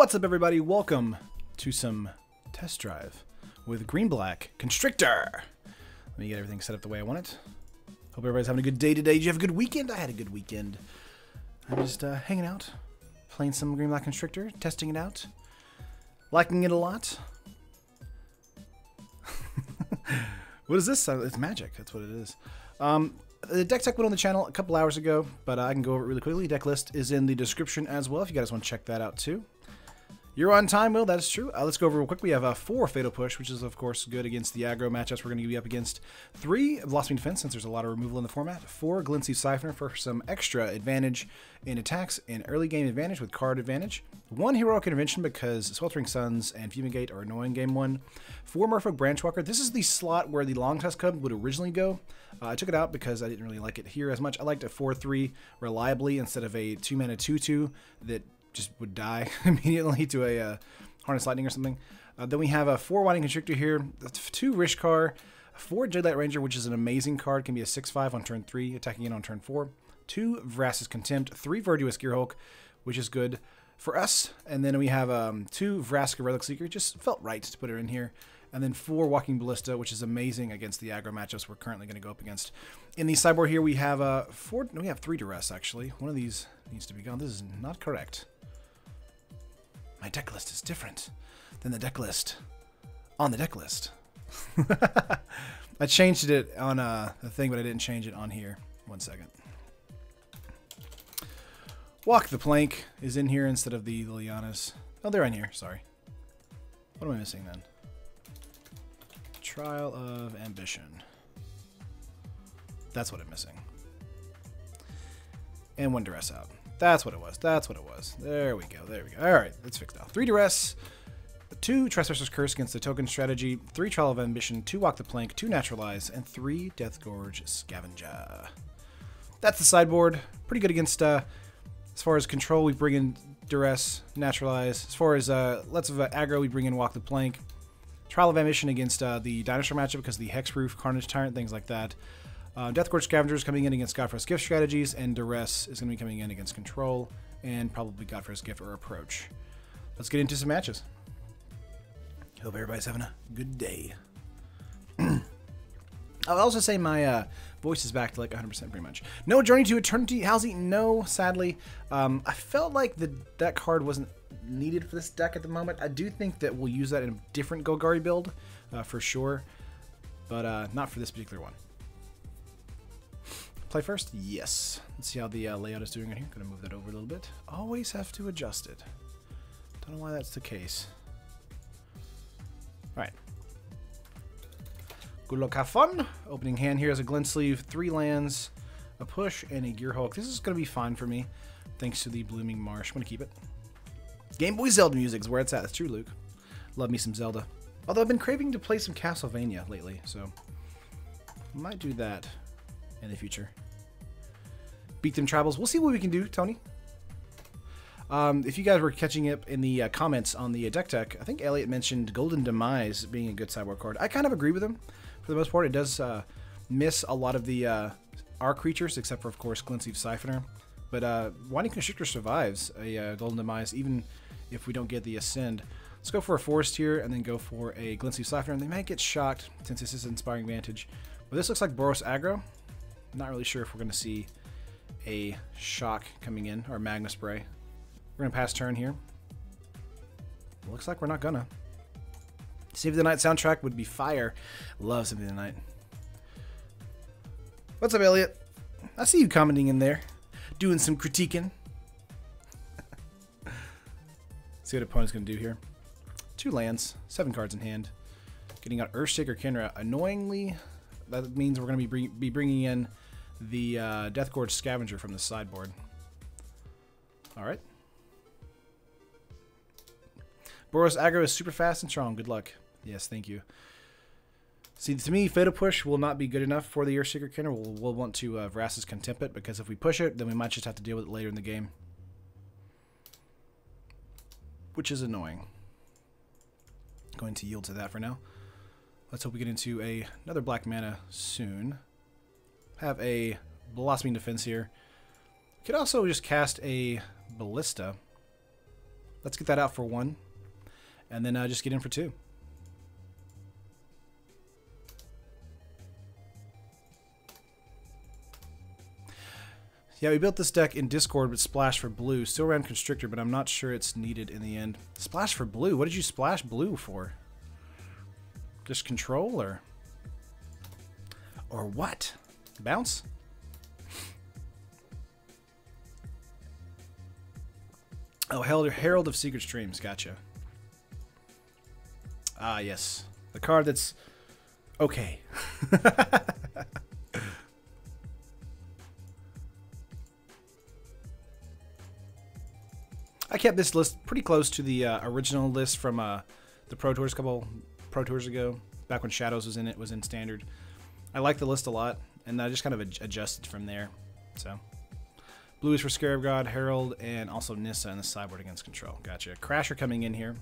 What's up, everybody? Welcome to some test drive with green-black Constrictor. Let me get everything set up the way I want it. Hope everybody's having a good day today. Did you have a good weekend? I had a good weekend. I'm just hanging out, playing some green-black Constrictor, testing it out, liking it a lot. What is this? It's magic. That's what it is. The deck tech went on the channel a couple hours ago, but I can go over it really quickly. Decklist is in the description as well if you guys want to check that out too. You're on time, Will. That is true. Let's go over real quick. We have 4 Fatal Push, which is, of course, good against the aggro matchups. We're going to be up against 3 Velocity Defense, since there's a lot of removal in the format. 4 Glincy Siphoner for some extra advantage in attacks and early game advantage with card advantage. 1 Heroic Intervention because Sweltering Suns and Fumigate are annoying game 1. 4 Merfolk Branchwalker. This is the slot where the Long Tusk Cub would originally go. I took it out because I didn't really like it here as much. I liked a 4-3 reliably instead of a 2-mana 2-2 that just would die immediately to a Harness Lightning or something. Then we have a 4 Winding Constrictor here, 2 Rishkar, 4 Jadelight Ranger, which is an amazing card, can be a 6/5 on turn 3, attacking it on turn 4, 2 Vraska's Contempt, 3 Verdurous Gearhulk, which is good for us, and then we have 2 Vraska Relic Seeker, just felt right to put her in here, and then 4 Walking Ballista, which is amazing against the aggro matchups we're currently going to go up against. In the sideboard here, we have 3 Duress, actually. One of these needs to be gone. This is not correct. My deck list is different than the deck list on the deck list. I changed it on the thing, but I didn't change it on here. 1 second. Walk the Plank is in here instead of the Lilianas. Oh, they're in here. Sorry. What am I missing then? Trial of Ambition. That's what I'm missing. And 1 Duress out. That's what it was. That's what it was. There we go. There we go. All right, that's fixed now. 3 Duress, 2 Trespasser's Curse against the token strategy, 3 Trial of Ambition, 2 Walk the Plank, 2 Naturalize, and 3 Death Gorge Scavenger. That's the sideboard. Pretty good against, as far as control, we bring in Duress, Naturalize. As far as lots of aggro, we bring in Walk the Plank. Trial of Ambition against the Dinosaur matchup because of the Hexproof, Carnage Tyrant, things like that. Death Gorge Scavenger is coming in against Godfrey's Gift strategies, and Duress is going to be coming in against Control, and probably Godfrey's Gift or Approach. Let's get into some matches. Hope everybody's having a good day. I'll also say my voice is back to like 100% pretty much. No Journey to Eternity, Halsey, no, sadly. I felt like that card wasn't needed for this deck at the moment. I do think that we'll use that in a different Golgari build, for sure, but not for this particular one. Play first? Yes. Let's see how the layout is doing in here. Gonna move that over a little bit. Always have to adjust it. Don't know why that's the case. Alright. Good luck, have fun. Opening hand here is a Glint Sleeve, 3 lands, a push, and a Gearhulk. This is gonna be fine for me, thanks to the Blooming Marsh. I'm gonna keep it. Game Boy Zelda music is where it's at. That's true, Luke. Love me some Zelda. Although I've been craving to play some Castlevania lately, so might do that in the future. Beat them tribals. We'll see what we can do, Tony. If you guys were catching up in the comments on the deck tech, I think Elliot mentioned Golden Demise being a good sideboard card. I kind of agree with him for the most part. It does miss a lot of the our creatures, except for, of course, Glincy Siphoner. But Winding Constrictor survives a Golden Demise, even if we don't get the Ascend. Let's go for a Forest here, and then go for a Glincy Siphoner. And they might get shocked, since this is Inspiring Vantage. But this looks like Boros aggro. Not really sure if we're going to see a shock coming in, or Magna Spray. We're going to pass turn here. Looks like we're not gonna. Symphony of the Night soundtrack would be fire. Love Symphony of the Night. What's up, Elliot? I see you commenting in there. Doing some critiquing. See what opponent's going to do here. 2 lands, 7 cards in hand. Getting out Earthshaker Kinra. Annoyingly, that means we're going to be bringing in the Death Gorge Scavenger from the sideboard. Alright. Boros aggro is super fast and strong. Good luck. Yes, thank you. See, to me, Fatal Push will not be good enough for the Earthshaker Kinra. We'll want to Vraska's Contempt it, because if we push it, then we might just have to deal with it later in the game. Which is annoying. Going to yield to that for now. Let's hope we get into another black mana soon. Have a Blossoming Defense here. Could also just cast a Ballista Let's get that out for 1. And then just get in for 2. Yeah, we built this deck in Discord with Splash for blue. Still ran Constrictor, but I'm not sure it's needed in the end. Splash for blue? What did you splash blue for? Just control or what? Bounce? Oh, Herald of Secret Streams. Gotcha. Ah, yes. The card that's okay. I kept this list pretty close to the original list from the Pro Tours, a couple Pro Tours ago, back when Shadows was in Standard. I like the list a lot, and I just kind of adjusted from there. So, blue is for Scarab God, Herald, and also Nissa in the sideboard against control. Gotcha. Crasher coming in here.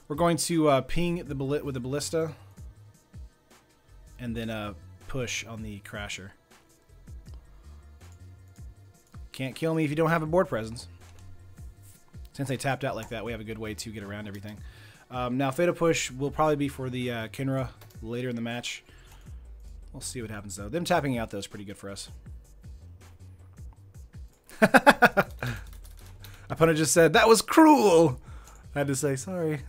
We're going to ping the with the Ballista, and then push on the Crasher. Can't kill me if you don't have a board presence. Since they tapped out like that, we have a good way to get around everything. Now, Fatal Push will probably be for the Kinra later in the match. We'll see what happens, though. Them tapping out, though, is pretty good for us. Opponent just said, that was cruel! I had to say, sorry.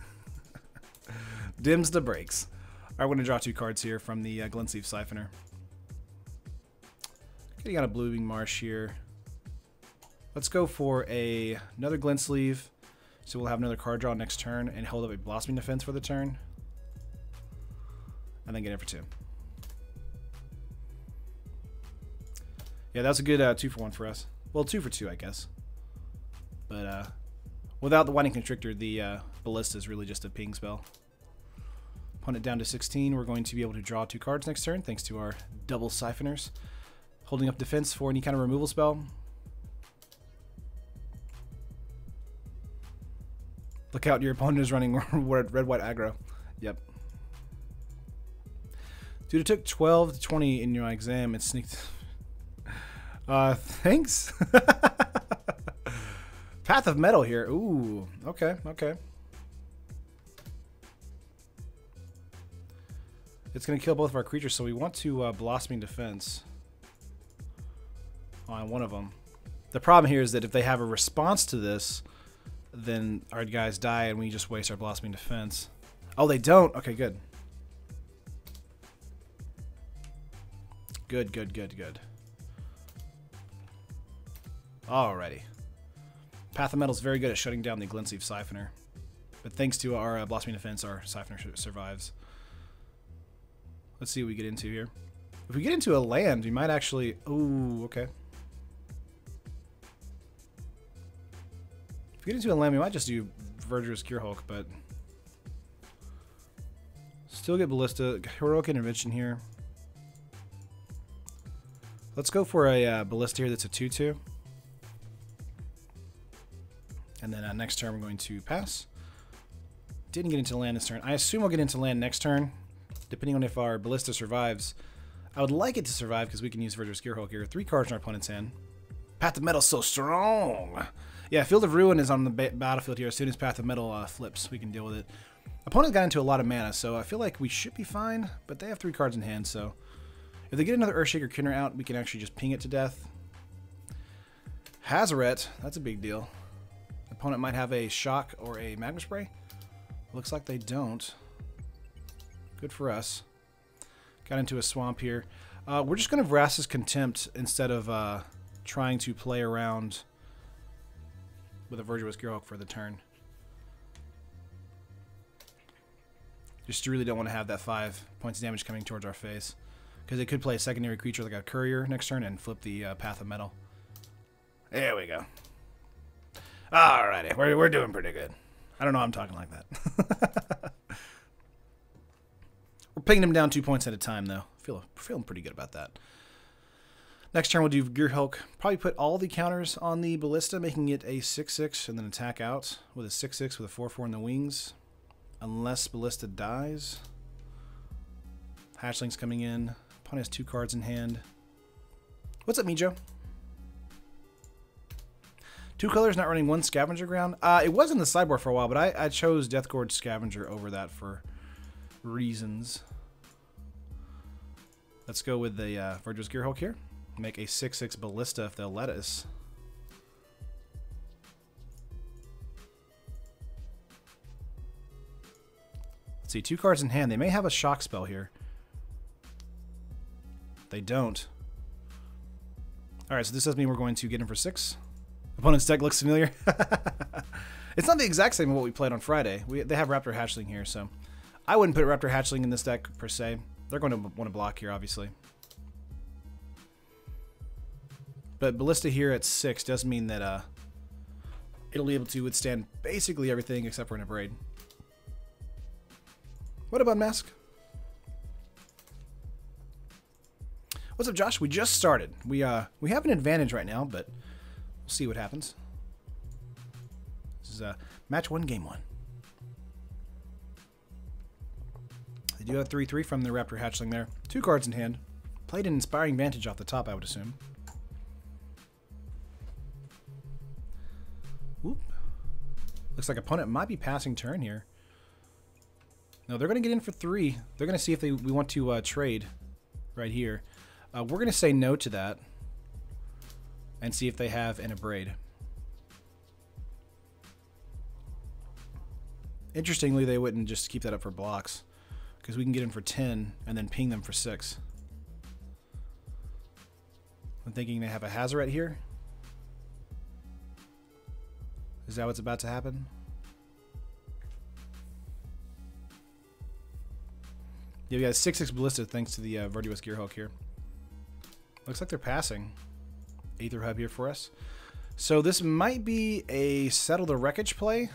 Dims the brakes. All right, we're going to draw 2 cards here from the Glensleeve Siphoner. Okay, you got a Blooming Marsh here. Let's go for another Glensleeve. So we'll have another card draw next turn and hold up a Blossoming Defense for the turn. And then get in for 2. Yeah, that was a good 2-for-1 for us. Well, 2 for 2, I guess. But without the Whiting Constrictor, the Ballista is really just a ping spell. Opponent down to 16. We're going to be able to draw 2 cards next turn thanks to our double Siphoners. Holding up defense for any kind of removal spell. Look out, your opponent is running red-white aggro. Yep. Dude, it took 12 to 20 in your exam. It sneaked. Thanks. Path of Metal here. Ooh, okay, okay. It's going to kill both of our creatures, so we want to Blossoming Defense on one of them. The problem here is that if they have a response to this, then our guys die and we just waste our Blossoming Defense. Oh, they don't? Okay, good. Good, good, good, good. Alrighty. Path of Metal is very good at shutting down the Glensleeve Siphoner. But thanks to our Blossoming Defense, our Siphoner survives. Let's see what we get into here. If we get into a land, we might actually... Ooh, okay. If we get into a land, we might just do Verdurous Gearhulk, but... Still get Ballista. Heroic Intervention here. Let's go for a Ballista here that's a 2-2. And then next turn we're going to pass. Didn't get into land this turn. I assume we'll get into land next turn, depending on if our Ballista survives. I would like it to survive because we can use Verdurous Gearhulk here. 3 cards in our opponent's hand. Path of Metal's so strong. Yeah, Field of Ruin is on the battlefield here. As soon as Path of Metal flips, we can deal with it. Opponent got into a lot of mana, so I feel like we should be fine, but they have 3 cards in hand, so if they get another Earthshaker Kinner out, we can actually just ping it to death. Hazoret, that's a big deal. Opponent might have a Shock or a Magma Spray. Looks like they don't. Good for us. Got into a swamp here. We're just going to Vraska's Contempt instead of trying to play around with a Verdurous Gearhulk for the turn. Just really don't want to have that 5 points of damage coming towards our face. Because it could play a secondary creature like a Courier next turn and flip the Path of Metal. There we go. Alrighty, we're doing pretty good. I don't know why I'm talking like that. We're picking him down 2 points at a time, though. Feeling pretty good about that. Next turn we'll do Gearhulk. Probably put all the counters on the Ballista, making it a 6-6, and then attack out with a 6-6 with a 4-4 in the wings. Unless Ballista dies. Hatchling's coming in. Opponent has 2 cards in hand. What's up, Mijo? 2 colors not running 1 Scavenger Ground. It was in the sideboard for a while, but I chose Death Gorge Scavenger over that for reasons. Let's go with the Virtuous Gearhulk here. Make a 6/6 Ballista if they'll let us. Let's see, 2 cards in hand. They may have a shock spell here. They don't. Alright, so this does mean we're going to get in for 6. Opponent's deck looks familiar. It's not the exact same as what we played on Friday. They have Raptor Hatchling here, so I wouldn't put Raptor Hatchling in this deck per se. They're going to want to block here, obviously. But Ballista here at 6 does mean that it'll be able to withstand basically everything except for an Abrade. What about Mask? What's up, Josh? We just started. We have an advantage right now, but we'll see what happens. This is match 1, game 1. They do have 3/3 from the Raptor Hatchling there. 2 cards in hand. Played an Inspiring Vantage off the top, I would assume. Whoop. Looks like opponent might be passing turn here. No, they're going to get in for 3. They're going to see if we want to trade right here. We're going to say no to that and see if they have an Abrade. Interestingly, they wouldn't just keep that up for blocks because we can get in for 10 and then ping them for 6. I'm thinking they have a Hazoret here. Is that what's about to happen? Yeah, we got a 6/6 Ballista thanks to the Virtuous Gearhulk here. Looks like they're passing. Aether Hub here for us. So this might be a Settle the Wreckage play.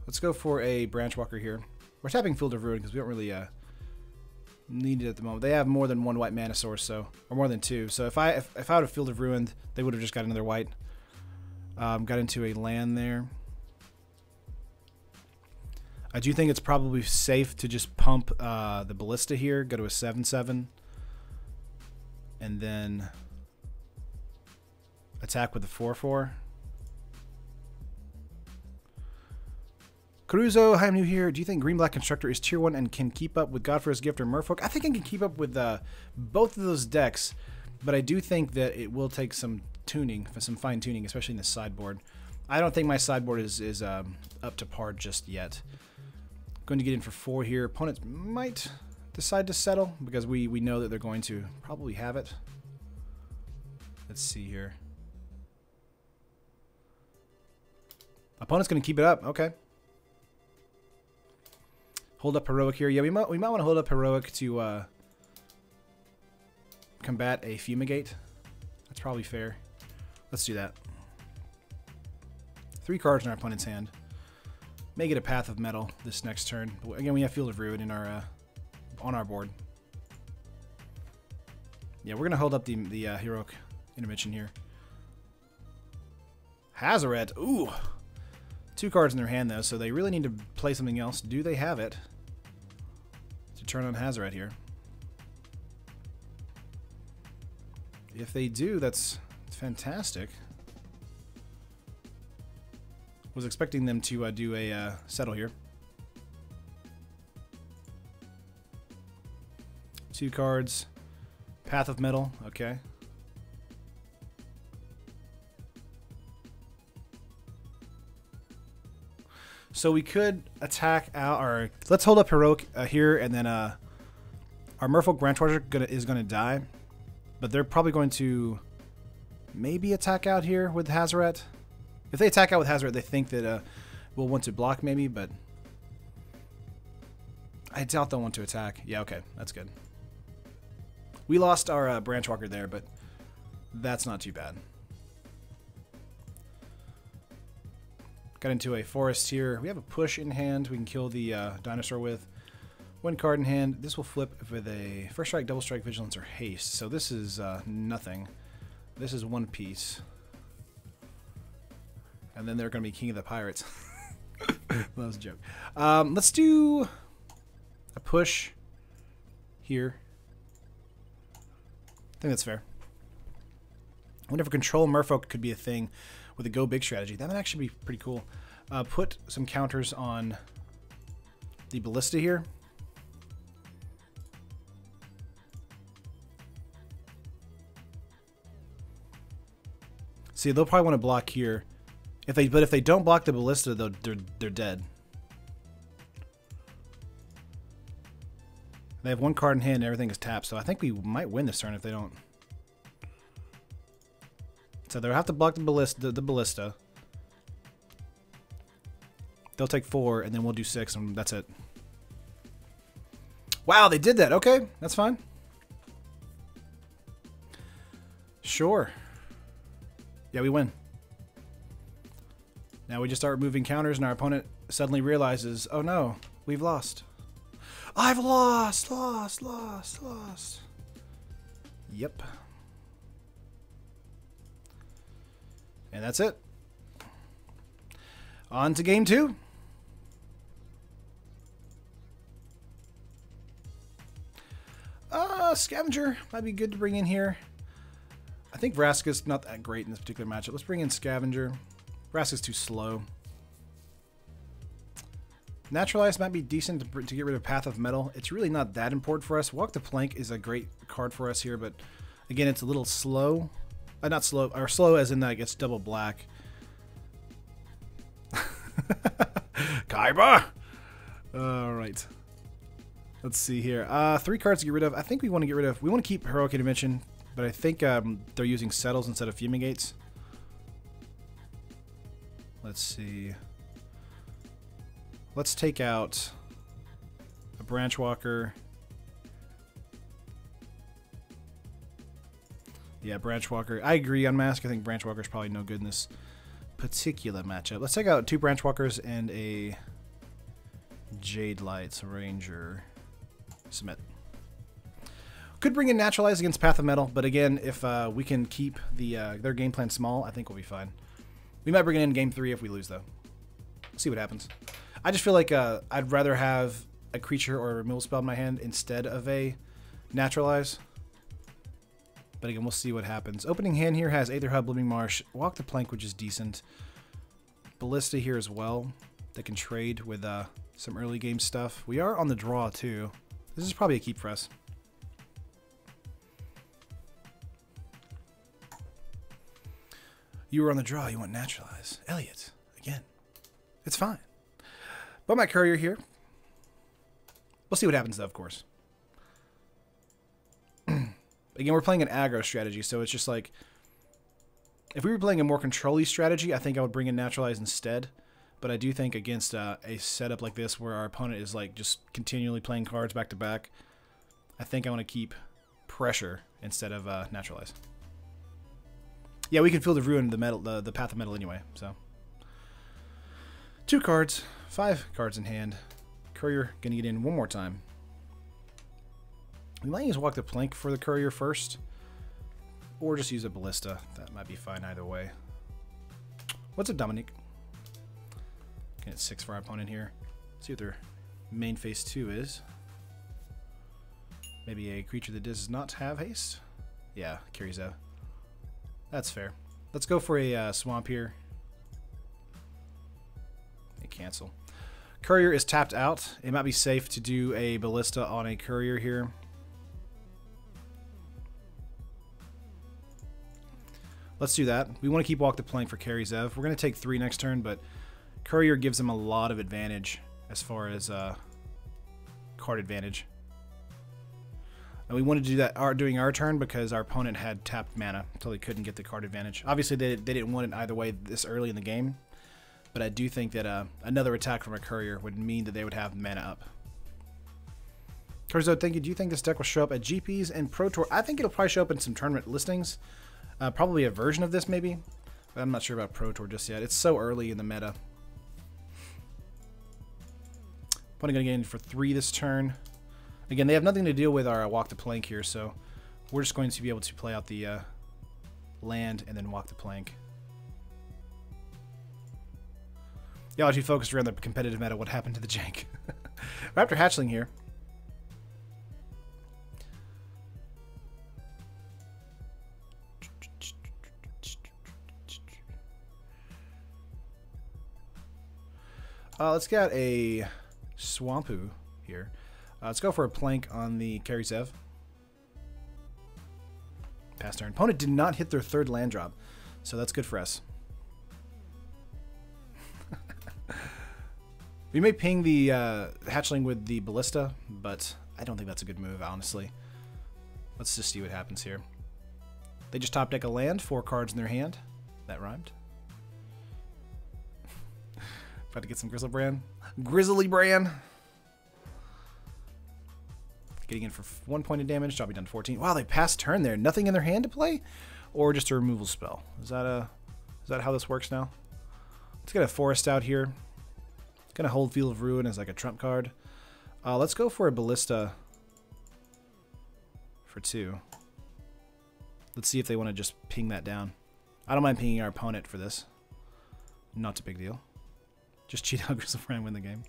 Let's go for a Branchwalker here. We're tapping Field of Ruin because we don't really need it at the moment. They have more than 1 white mana source, so or more than 2. So if I would have Field of Ruin, they would have just got another white. Got into a land there. I do think it's probably safe to just pump the Ballista here, go to a 7/7, and then attack with the 4/4. Caruso, hi, I'm new here. Do you think Green-Black Constrictor is tier 1 and can keep up with Godforsaken Gift or Merfolk? I think it can keep up with both of those decks, but I do think that it will take some tuning, some fine-tuning, especially in the sideboard. I don't think my sideboard is up to par just yet. Going to get in for 4 here. Opponents might decide to settle because we know that they're going to probably have it. Let's see here. Opponent's going to keep it up. Okay. Hold up Heroic here. Yeah, we might want to hold up Heroic to combat a Fumigate. That's probably fair. Let's do that. 3 cards in our opponent's hand. May get a Path of Metal this next turn. But again, we have Field of Ruin in our on our board. Yeah, we're gonna hold up the Heroic Intervention here. Hazoret. Ooh, 2 cards in their hand though, so they really need to play something else. Do they have it to turn on Hazoret here? If they do, that's fantastic. Was expecting them to do a settle here. 2 cards. Path of Metal. Okay. So we could attack out, or let's hold up Heroic here, and then our Merfolk Branchwatcher is gonna die, but they're probably going to maybe attack out here with Hazoret. If they attack out with Hazoret, they think that we'll want to block maybe, but I doubt they'll want to attack. Yeah, okay, that's good. We lost our Branchwalker there, but that's not too bad. Got into a forest here. We have a push in hand we can kill the dinosaur with. 1 card in hand. This will flip with a First Strike, Double Strike, Vigilance, or Haste. So this is nothing. This is 1 piece. And then they're going to be King of the Pirates. That was a joke. Let's do a push here. I think that's fair. wonder if control merfolk could be a thing with a go big strategy. That might actually be pretty cool. Put some counters on the ballista here. See, they'll probably want to block here. But if they don't block the ballista, they're dead. They have one card in hand and everything is tapped, so I think we might win this turn if they don't. So they'll have to block the ballista. They'll take 4, and then we'll do 6, and that's it. Wow, they did that. Okay, that's fine. Sure. Yeah, we win. Now we just start removing counters, and our opponent suddenly realizes, oh no, we've lost. I've lost. Yep. And that's it. On to game 2. Scavenger might be good to bring in here. I think Vraska's not that great in this particular matchup. Let's bring in Scavenger. Vraska's too slow. Naturalize might be decent to get rid of Path of Metal. It's really not that important for us. Walk the Plank is a great card for us here, but again, it's a little slow. Not slow, or slow as in like it's double black. Kaiba! Alright. Let's see here. 3 cards to get rid of. I think we want to get rid of... We want to keep Heroic Intervention, but I think they're using Settles instead of Fumigates. Let's see. Let's take out a Branchwalker. Yeah, Branchwalker. I agree on Mask. I think Branchwalker is probably no good in this particular matchup. Let's take out 2 Branchwalkers and a Jade Lights Ranger. Submit. Could bring in Naturalize against Path of Metal, but again, if we can keep their game plan small, I think we'll be fine. We might bring it in game 3 if we lose, though. See what happens. I just feel like I'd rather have a creature or a removal spell in my hand instead of a Naturalize. But again, we'll see what happens. Opening hand here has Aether Hub, Blooming Marsh, Walk the Plank, which is decent. Ballista here as well. That can trade with some early game stuff. We are on the draw, too. This is probably a keep for us. You were on the draw. You want Naturalize. Elliot, again. It's fine. But my Courier here. We'll see what happens, though, of course. Again, we're playing an aggro strategy, so it's just like... If we were playing a more control-y strategy, I think I would bring in Naturalize instead. But I do think against a setup like this, where our opponent is like just continually playing cards back to back, I think I want to keep pressure instead of Naturalize. Yeah, we can feel the ruin of the metal, the Path of Metal anyway. So 2 cards, 5 cards in hand. Courier gonna get in one more time. We might use Walk the Plank for the Courier first, or just use a Ballista. That might be fine either way. What's up, Dominic? Get 6 for our opponent here. See what their main phase 2 is. Maybe a creature that does not have haste. Yeah, carries out. That's fair. Let's go for a swamp here. Cancel. Courier is tapped out. It might be safe to do a Ballista on a Courier here. Let's do that. We want to keep Walk the Plank for Carry Zev. We're going to take 3 next turn, but Courier gives him a lot of advantage as far as card advantage. And we wanted to do that during our turn because our opponent had tapped mana until they couldn't get the card advantage. Obviously, they didn't want it either way this early in the game. But I do think that another attack from a Courier would mean that they would have mana up. Torzo, thank you. Do you think this deck will show up at GPs and Pro Tour? I think it'll probably show up in some tournament listings. Probably a version of this, maybe. But I'm not sure about Pro Tour just yet. It's so early in the meta. Opponent going to get in for 3 this turn. Again, they have nothing to deal with our Walk the Plank here, so we're just going to be able to play out the land and then Walk the Plank. Yeah, if you focused around the competitive meta, what happened to the jank? Raptor Hatchling here. Let's get a Swampu here. Let's go for a plank on the Carry Sev. Pass turn. Opponent did not hit their third land drop, so that's good for us. We may ping the hatchling with the Ballista, but I don't think that's a good move, honestly. Let's just see what happens here. They just top deck a land, 4 cards in their hand. That rhymed. About to get some Grizzly Brand. Getting in for 1 point of damage, dropping down to 14. Wow, they passed turn there. Nothing in their hand to play? Or just a removal spell? Is that how this works now? Let's get a Forest out here. Gonna hold Field of Ruin as like a trump card. Let's go for a Ballista for 2. Let's see if they want to just ping that down. I don't mind pinging our opponent for this. Not a big deal. Just cheat out Grizzly Brand and win the game.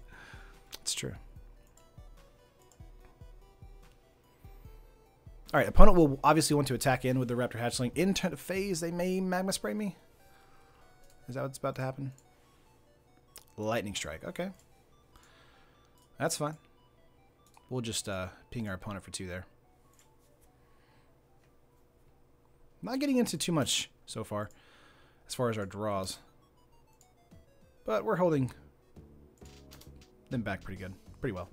It's true. Alright, opponent will obviously want to attack in with the Raptor Hatchling. In turn phase, they may Magma Spray me. Is that what's about to happen? Lightning Strike. Okay. That's fine. We'll just ping our opponent for 2 there. Not getting into too much so far as our draws. But we're holding them back pretty good. Pretty well.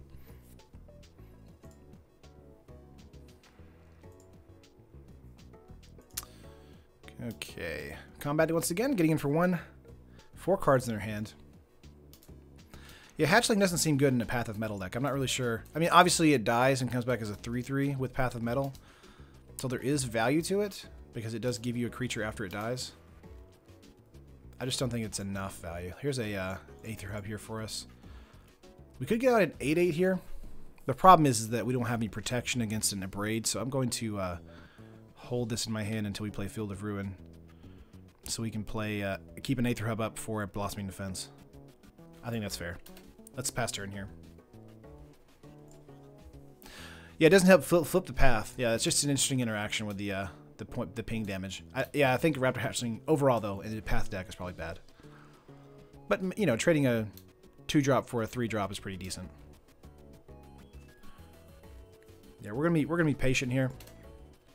Okay. Combat once again, getting in for 1. 4 cards in their hand. Yeah, Hatchling doesn't seem good in a Path of Metal deck. I'm not really sure. I mean, obviously it dies and comes back as a 3/3 with Path of Metal. So there is value to it, because it does give you a creature after it dies. I just don't think it's enough value. Here's a Aether Hub here for us. We could get out an 8/8 here. The problem is that we don't have any protection against an Abrade, so I'm going to hold this in my hand until we play Field of Ruin. So we can play, keep an Aether Hub up for a Blossoming Defense. I think that's fair. Let's pass turn here. Yeah, it doesn't help flip the path. Yeah, it's just an interesting interaction with the ping damage. I think Raptor Hatchling overall though in the path deck is probably bad. But you know, trading a 2-drop for a 3-drop is pretty decent. Yeah, we're gonna be patient here.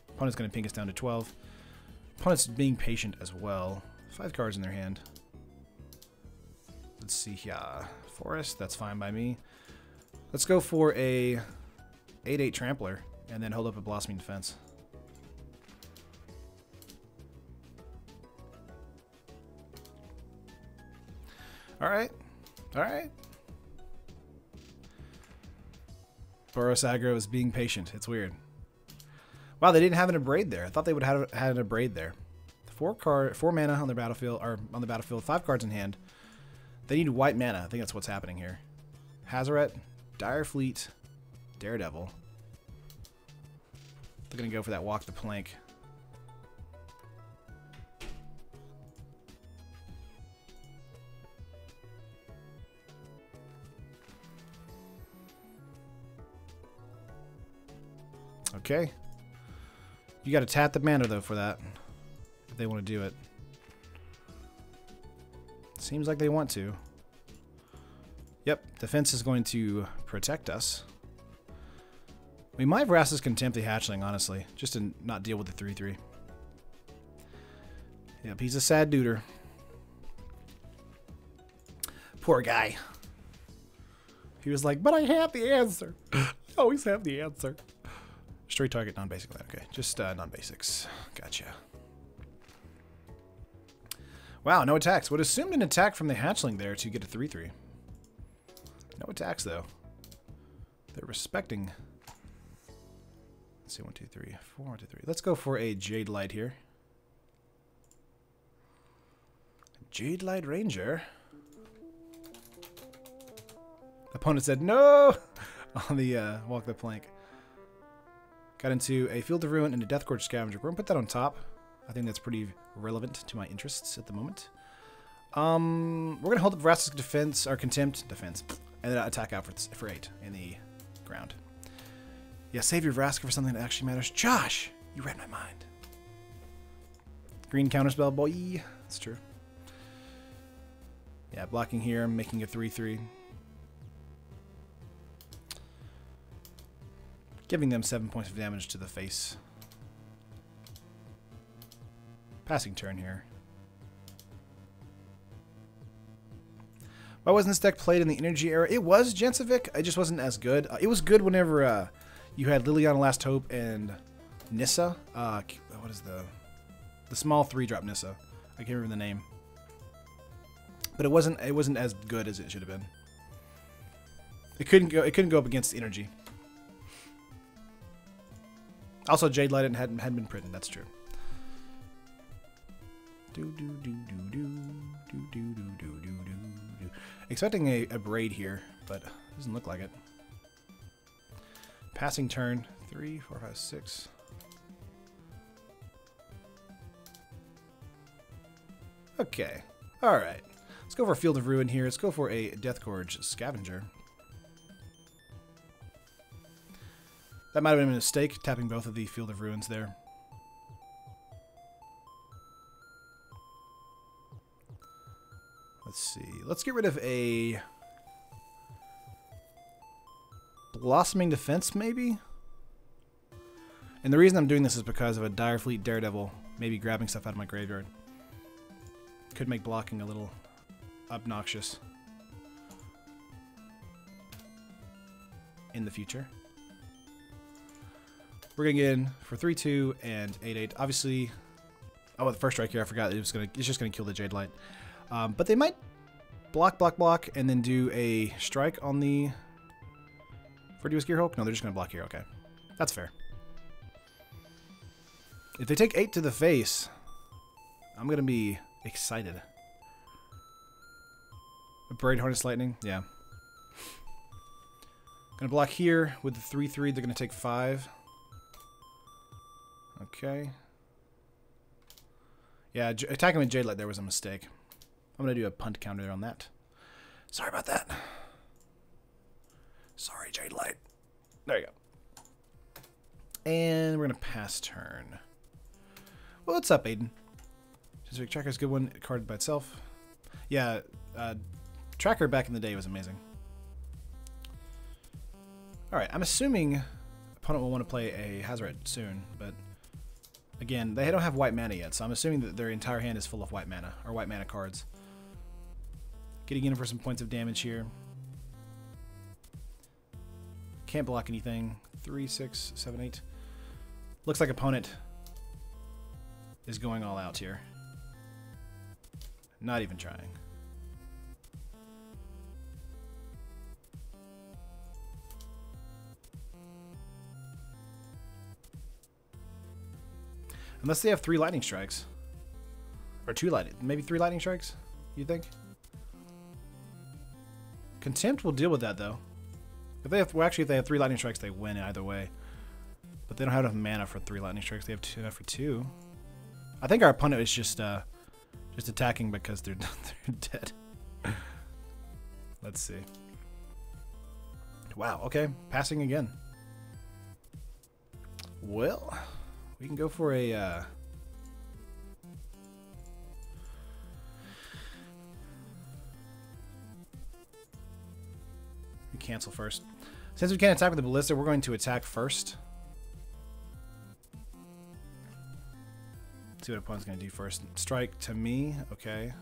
Opponent's gonna ping us down to 12. Opponent's being patient as well. 5 cards in their hand. Let's see here. Forest, that's fine by me. Let's go for a 8/8 Trampler and then hold up a Blossoming Defense. Alright. Alright. Boros aggro is being patient. It's weird. Wow, they didn't have an Abrade there. I thought they would have had an Abrade there. 4 mana on their battlefield, or on the battlefield, 5 cards in hand. They need white mana. I think that's what's happening here. Hazoret, Dire Fleet, Daredevil. They're gonna go for that Walk the Plank. Okay. You gotta tap the mana though for that, if they want to do it. Seems like they want to. Yep, defense is going to protect us. We might have Vraska's Contempt the Hatchling, honestly, just to not deal with the 3/3. Yep, he's a sad duder. Poor guy. He was like, but I have the answer. I always have the answer. Straight target, non-basic land. Okay, just non-basics. Gotcha. Wow, no attacks. Would assumed an attack from the Hatchling there to get a 3/3. No attacks, though. They're respecting. Let's see, 1, 2, 3, 4, 1, 2, 3. Let's go for a Jade Light here. Jade Light Ranger. Opponent said no on the Walk the Plank. Got into a Field of Ruin and a Deathgorge Scavenger. We're going to put that on top. I think that's pretty relevant to my interests at the moment. We're going to hold up Vraska's Defense, or Contempt Defense, and then attack out for 8 in the ground. Yeah, save your Vraska for something that actually matters. Josh! You read my mind. Green counterspell, boy. That's true. Yeah, blocking here, making a 3/3. Giving them 7 points of damage to the face. Passing turn here. Why wasn't this deck played in the Energy era? It was Jensevic. It just wasn't as good. It was good whenever you had Liliana Last Hope and Nissa. What is the small 3-drop Nissa? I can't remember the name. But it wasn't as good as it should have been. It couldn't go up against the Energy. Also, Jade Light hadn't been printed. That's true. Expecting a braid here, but doesn't look like it. Passing turn. 3, 4, 5, 6. Okay. All right. Let's go for a Field of Ruin here. Let's go for a Death Gorge Scavenger. That might have been a mistake, tapping both of the Field of Ruins there. Let's see. Let's get rid of a Blossoming Defense, maybe? And the reason I'm doing this is because of a Dire Fleet Daredevil maybe grabbing stuff out of my graveyard. Could make blocking a little obnoxious in the future. We're gonna get in for 3/2 and 8/8. Obviously, oh, the first strike here, I forgot it's just gonna kill the Jade Light. But they might block, and then do a strike on the Verduous Gearhulk. No, they're just gonna block here. Okay, that's fair. If they take 8 to the face, I'm gonna be excited. A Braid Harness Lightning, yeah. Gonna block here with the 3/3. They're gonna take 5. Okay. Yeah, attacking with Jade Light there was a mistake. I'm going to do a punt counter on that. Sorry about that. Sorry, Jade Light. There you go. And we're going to pass turn. Well, what's up, Aiden? Tracker's a good one, carded by itself. Yeah, Tracker back in the day was amazing. Alright, I'm assuming opponent will want to play a Hazoret soon, but again, they don't have white mana yet, so I'm assuming that their entire hand is full of white mana, or white mana cards. Getting in for some points of damage here. Can't block anything. 3, 6, 7, 8. Looks like opponent is going all out here. Not even trying. Unless they have 3 lightning strikes. Or 2 lightning, maybe 3 lightning strikes, you think? Contempt will deal with that, though. If they have, well, actually, if they have 3 lightning strikes, they win either way. But they don't have enough mana for 3 lightning strikes. They have enough for 2. I think our opponent is just attacking because they're dead. Let's see. Wow. Okay, passing again. Well, we can go for a. We cancel first. Since we can't attack with the ballista, we're going to attack first. See what opponent's going to do first. Strike to me. Okay.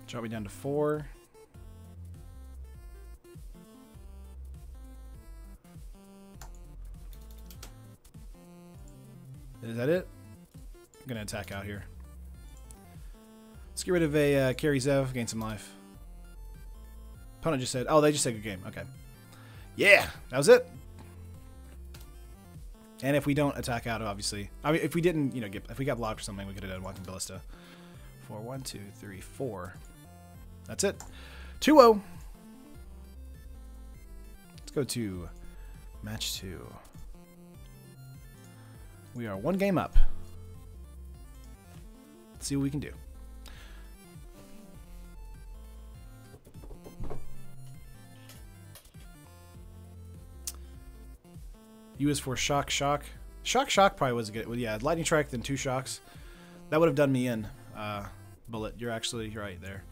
Drop me down to 4. Is that it? I'm going to attack out here. Let's get rid of a Carry Zev, gain some life. Opponent just said, oh, they just said good game. Okay. Yeah, that was it. And if we don't attack out, obviously, I mean, if we didn't, if we got blocked or something, we could have done Walking Ballista. 4, 1, 2, 3, 4. That's it. 2-0. Let's go to match 2. We are 1 game up. Let's see what we can do. U is for shock. Shock probably was good. Well, yeah, lightning strike, then 2 shocks. That would have done me in. Bullet, you're right there.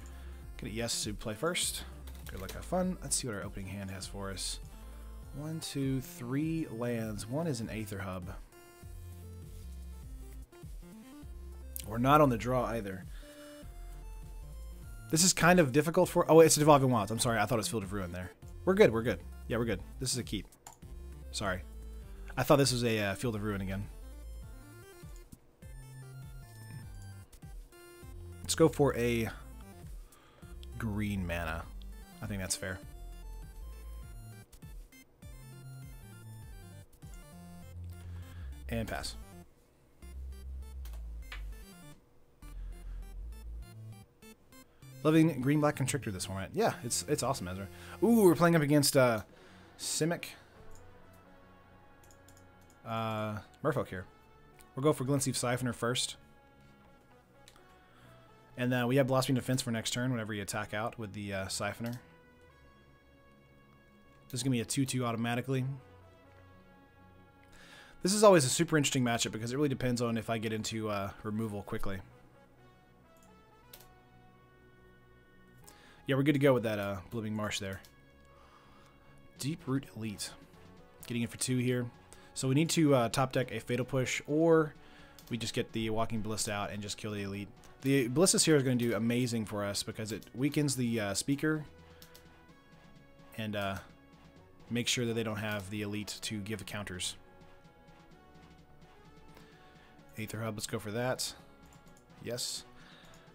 Get a yes to play first. Good luck, have fun. Let's see what our opening hand has for us. 1, 2, 3 lands. One is an Aether Hub. We're not on the draw either. This is kind of difficult for... Oh, it's a Devolving Wilds. I'm sorry. I thought it was Field of Ruin there. We're good. We're good. Yeah, we're good. This is a keep. Sorry. I thought this was a Field of Ruin again. Let's go for a green mana. I think that's fair. And pass. Loving green-black Constrictor this format. Yeah, it's awesome, Ezra. Ooh, we're playing up against Simic. Merfolk here. We'll go for Glintleaf Siphoner first. And then we have Blossoming Defense for next turn whenever you attack out with the Siphoner. This is going to be a 2-2 automatically. This is always a super interesting matchup because it really depends on if I get into removal quickly. Yeah, we're good to go with that Blooming Marsh there. Deep-Root Elite. Getting in for 2 here. So we need to top deck a Fatal Push, or we just get the Walking Ballista out and just kill the Elite. The Ballistas here is going to do amazing for us because it weakens the Speaker and make sure that they don't have the Elite to give counters. Aether Hub, let's go for that. Yes.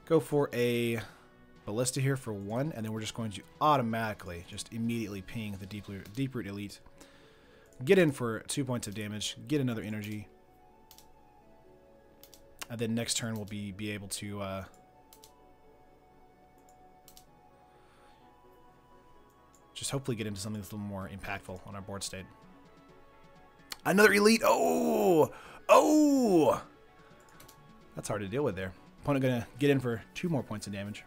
Go for a Ballista here for 1, and then we're just going to automatically, just immediately ping the Deep-Root Elite. Get in for 2 points of damage, get another energy. And then next turn we'll be able to just hopefully get into something that's a little more impactful on our board state. Another Elite! Oh! Oh! That's hard to deal with there. Opponent gonna get in for 2 more points of damage.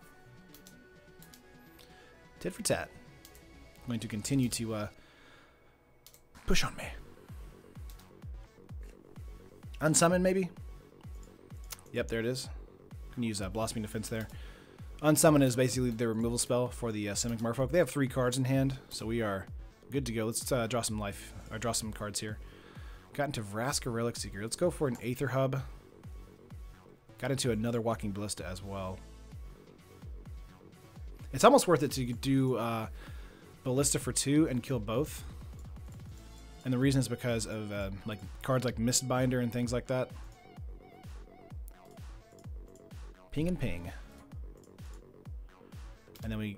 Tit for tat. I'm going to continue to push on me. Unsummon maybe? Yep, there it is. You can use Blossoming Defense there. Unsummon is basically the removal spell for the Simic Merfolk. They have 3 cards in hand, so we are good to go. Let's draw some life, or draw some cards here. Got into Vraska Relic Seeker. Let's go for an Aether Hub. Got into another Walking Ballista as well. It's almost worth it to do Ballista for 2 and kill both. And the reason is because of like cards like Mistbinder and things like that. Ping and ping. And then we...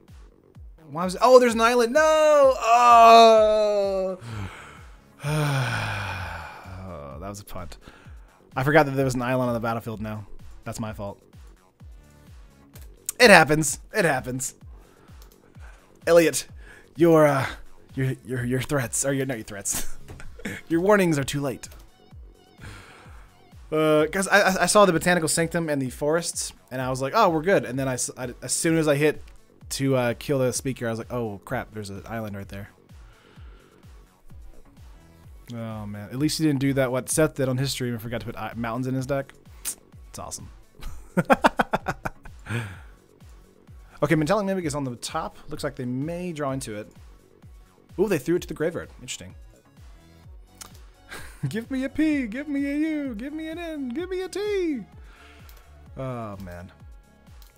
Why was it? Oh, there's an island! No! Oh! Oh, that was a punt. I forgot that there was an island on the battlefield now. That's my fault. It happens. It happens. Elliot, your threats, or not your threats. Your warnings are too late. Because I saw the Botanical Sanctum and the forests, and I was like, oh, we're good. And then as soon as I hit to kill the Speaker, I was like, oh, crap, there's an island right there. Oh, man. At least he didn't do that, what Seth did on his stream and forgot to put mountains in his deck. It's awesome. Okay, Metallic Mimic is on the top. Looks like they may draw into it. Ooh, they threw it to the graveyard. Interesting. Give me a P, give me a U, give me an N, give me a T. Oh man,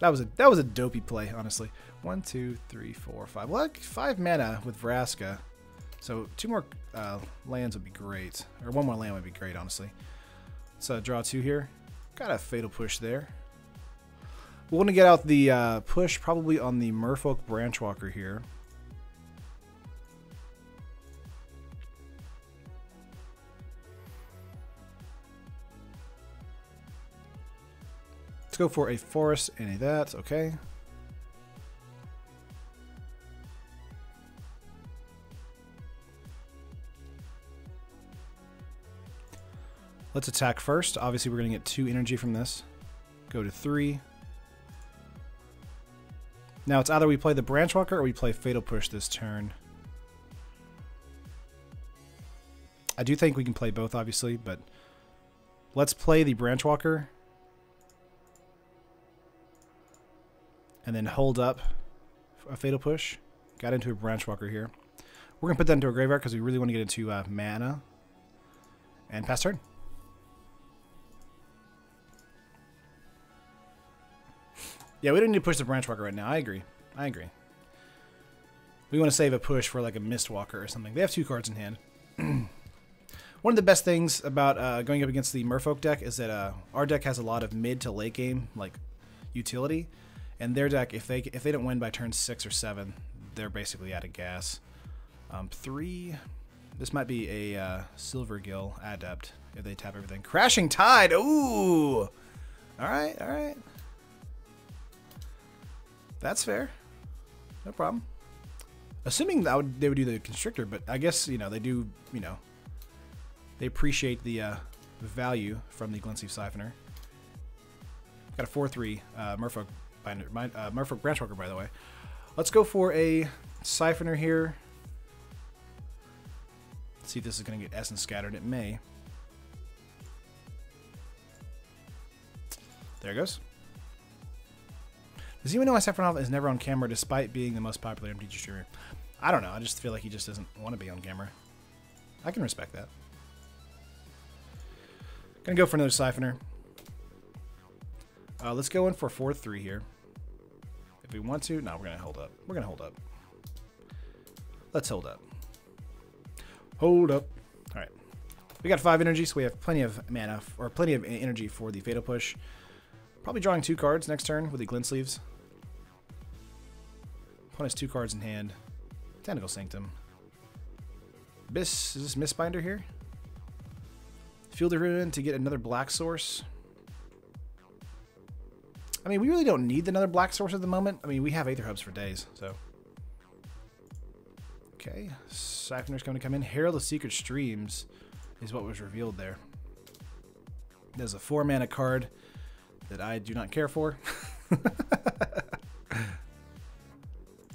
that was a dopey play, honestly. 1, 2, 3, 4, 5. Well, like 5 mana with Vraska, so 2 more lands would be great, or 1 more land would be great, honestly. So draw 2 here. Got a Fatal Push there. We're going to get out the push probably on the Merfolk Branchwalker here. Let's go for a forest and a that, okay. Let's attack first. Obviously, we're going to get 2 energy from this. Go to 3. Now, it's either we play the Branchwalker or we play Fatal Push this turn. I do think we can play both, obviously, but let's play the Branchwalker. And then hold up a Fatal Push. Got into a Branchwalker here. We're going to put that into a graveyard because we really want to get into mana. And pass turn. Yeah, we don't need to push the Branchwalker right now. I agree. I agree. We want to save a push for like a Mistwalker or something. They have 2 cards in hand. One of the best things about going up against the Merfolk deck is that our deck has a lot of mid to late game like utility, and their deck, if they don't win by turn 6 or 7, they're basically out of gas. 3. This might be a Silvergill Adept if they tap everything. Crashing Tide. Ooh. All right. All right. That's fair. No problem. Assuming that they would do the Constrictor, but I guess, you know, they do, you know, they appreciate the value from the Glintleaf Siphoner. Got a 4/3 Merfolk binder, Merfolk Branchwalker, by the way. Let's go for a Siphoner here. Let's see if this is going to get Essence Scattered. It may. There it goes. Does anyone know why Sephiroth is never on camera despite being the most popular MTG streamer? I don't know. I just feel like he just doesn't want to be on camera. I can respect that. Gonna go for another Siphoner. Let's go in for 4/3 here. If we want to. No, we're going to hold up. We're going to hold up. Let's hold up. Hold up. All right. We got 5 energy, so we have plenty of mana, or plenty of energy for the Fatal Push. Probably drawing 2 cards next turn with the Glint Sleeves. Opponent has 2 cards in hand. Tentacle Sanctum. Abyss. Is this Mistbinder here? Field of Ruin to get another black source. I mean, we really don't need another black source at the moment. I mean, we have Aether Hubs for days, so. Okay. Siphoner's going to come in. Herald of Secret Streams is what was revealed there. There's a 4-mana card that I do not care for.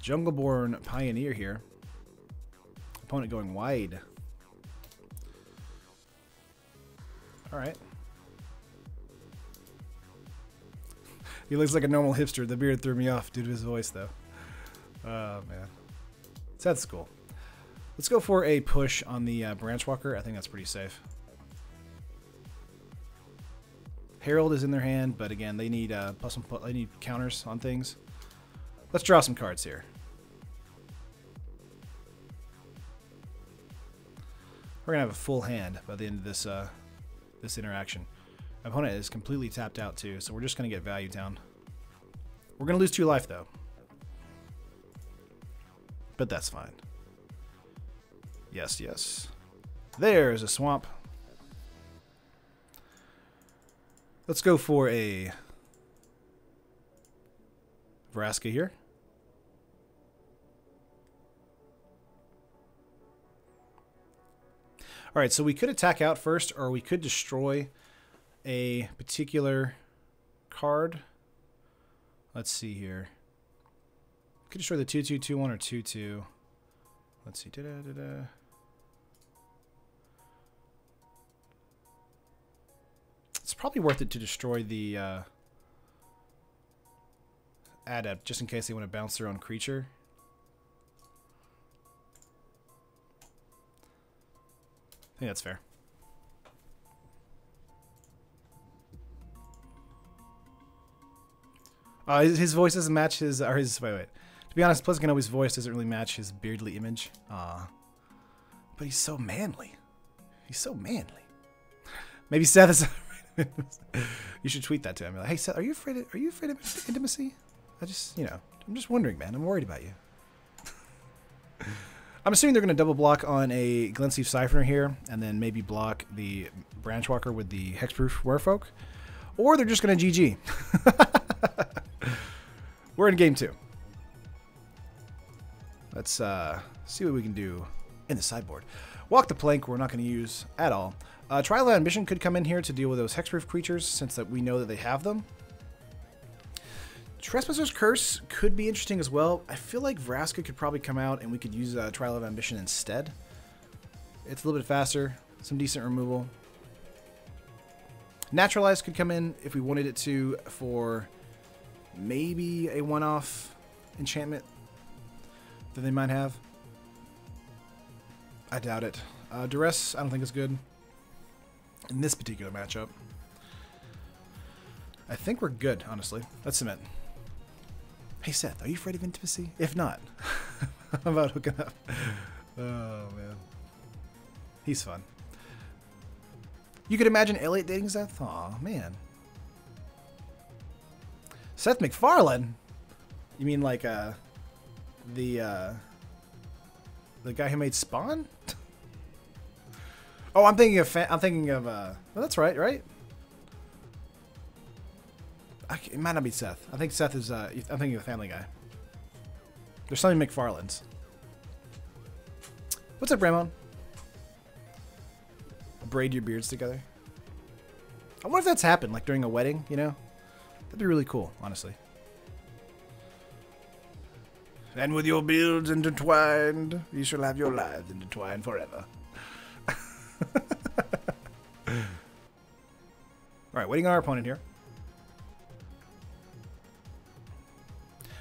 Jungleborn Pioneer here. Opponent going wide. Alright. He looks like a normal hipster. The beard threw me off due to his voice, though. Oh, man. So that's cool. Let's go for a push on the Branchwalker. I think that's pretty safe. Herald is in their hand, but again, they need they need counters on things. Let's draw some cards here. We're gonna have a full hand by the end of this this interaction. My opponent is completely tapped out too, so we're just gonna get value down. We're gonna lose 2 life though, but that's fine. Yes, yes. There's a swamp. Let's go for a Vraska here. Alright, so we could attack out first, or we could destroy a particular card. Let's see here. We could destroy the 2/2, 2/1, or 2/2. Let's see. It's probably worth it to destroy the Adept, just in case they want to bounce their own creature. I think that's fair. His voice doesn't match his, or his, wait. To be honest, Pleasant Kenobi's voice doesn't really match his beardly image. But he's so manly. He's so manly. Maybe Seth is. You should tweet that to him. Like, hey Seth, are you afraid of intimacy? I'm just wondering, man. I'm worried about you. I'm assuming they're going to double block on a Glintleaf Siphoner here, and then maybe block the Branchwalker with the Hexproof Werefolk, or they're just going to GG. We're in game 2. Let's see what we can do in the sideboard. Walk the Plank we're not going to use at all. Trial of Ambition could come in here to deal with those hexproof creatures, since that we know that they have them. Trespasser's Curse could be interesting as well. I feel like Vraska could probably come out and we could use Trial of Ambition instead. It's a little bit faster. some decent removal. Naturalize could come in if we wanted it to for maybe a one-off enchantment that they might have. I doubt it. Duress, I don't think is good in this particular matchup. I think we're good, honestly. Let's submit. Hey Seth, are you afraid of intimacy? If not, how about hooking up? Oh man, he's fun. You could imagine Elliot dating Seth? Aw, man. Seth MacFarlane? You mean like the guy who made Spawn? Oh, I'm thinking of well, that's right? It might not be Seth. I think Seth is I'm thinking of the Family Guy. There's something McFarlane's. What's up, Ramon? Braid your beards together. I wonder if that's happened, like during a wedding, you know? That'd be really cool, honestly. And with your beards intertwined, you shall have your lives intertwined forever. Alright, waiting on our opponent here.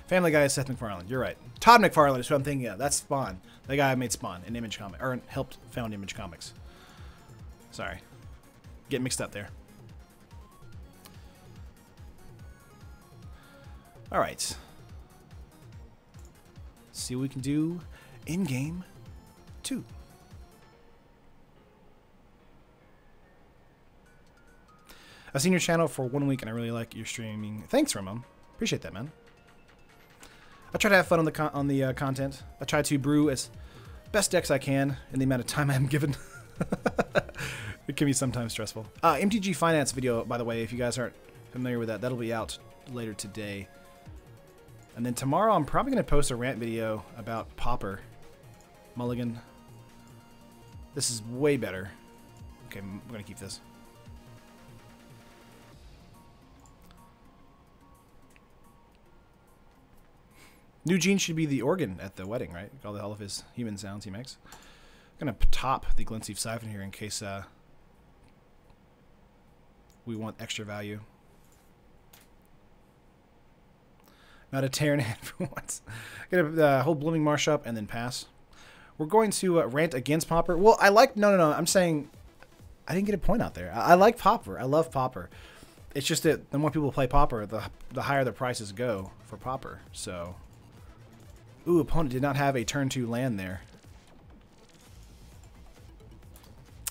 Family Guy is Seth MacFarlane. You're right. Todd McFarlane is who I'm thinking of. That's Spawn. The guy who made Spawn in Image Comics, or helped found Image Comics. Sorry. Get mixed up there. Alright. See what we can do in game 2. I've seen your channel for 1 week and I really like your streaming. Thanks, Ramon. Appreciate that, man. I try to have fun on the content. I try to brew as best decks I can in the amount of time I'm given. It can be sometimes stressful. MTG Finance video, by the way, if you guys aren't familiar with that, that'll be out later today. And then tomorrow I'm probably going to post a rant video about Pauper. Mulligan. This is way better. Okay, I'm going to keep this. New Gene should be the organ at the wedding, right? All of his human sounds he makes. I'm going to top the Glintsteve Siphon here in case we want extra value. Not a tear in hand for once. Get a whole Blooming Marsh up and then pass. We're going to rant against Pauper. Well, I like... No. I'm saying... I didn't get a point out there. I like Pauper. I love Pauper. It's just that the more people play Pauper, the higher the prices go for Pauper. So... Ooh, opponent did not have a turn 2 land there.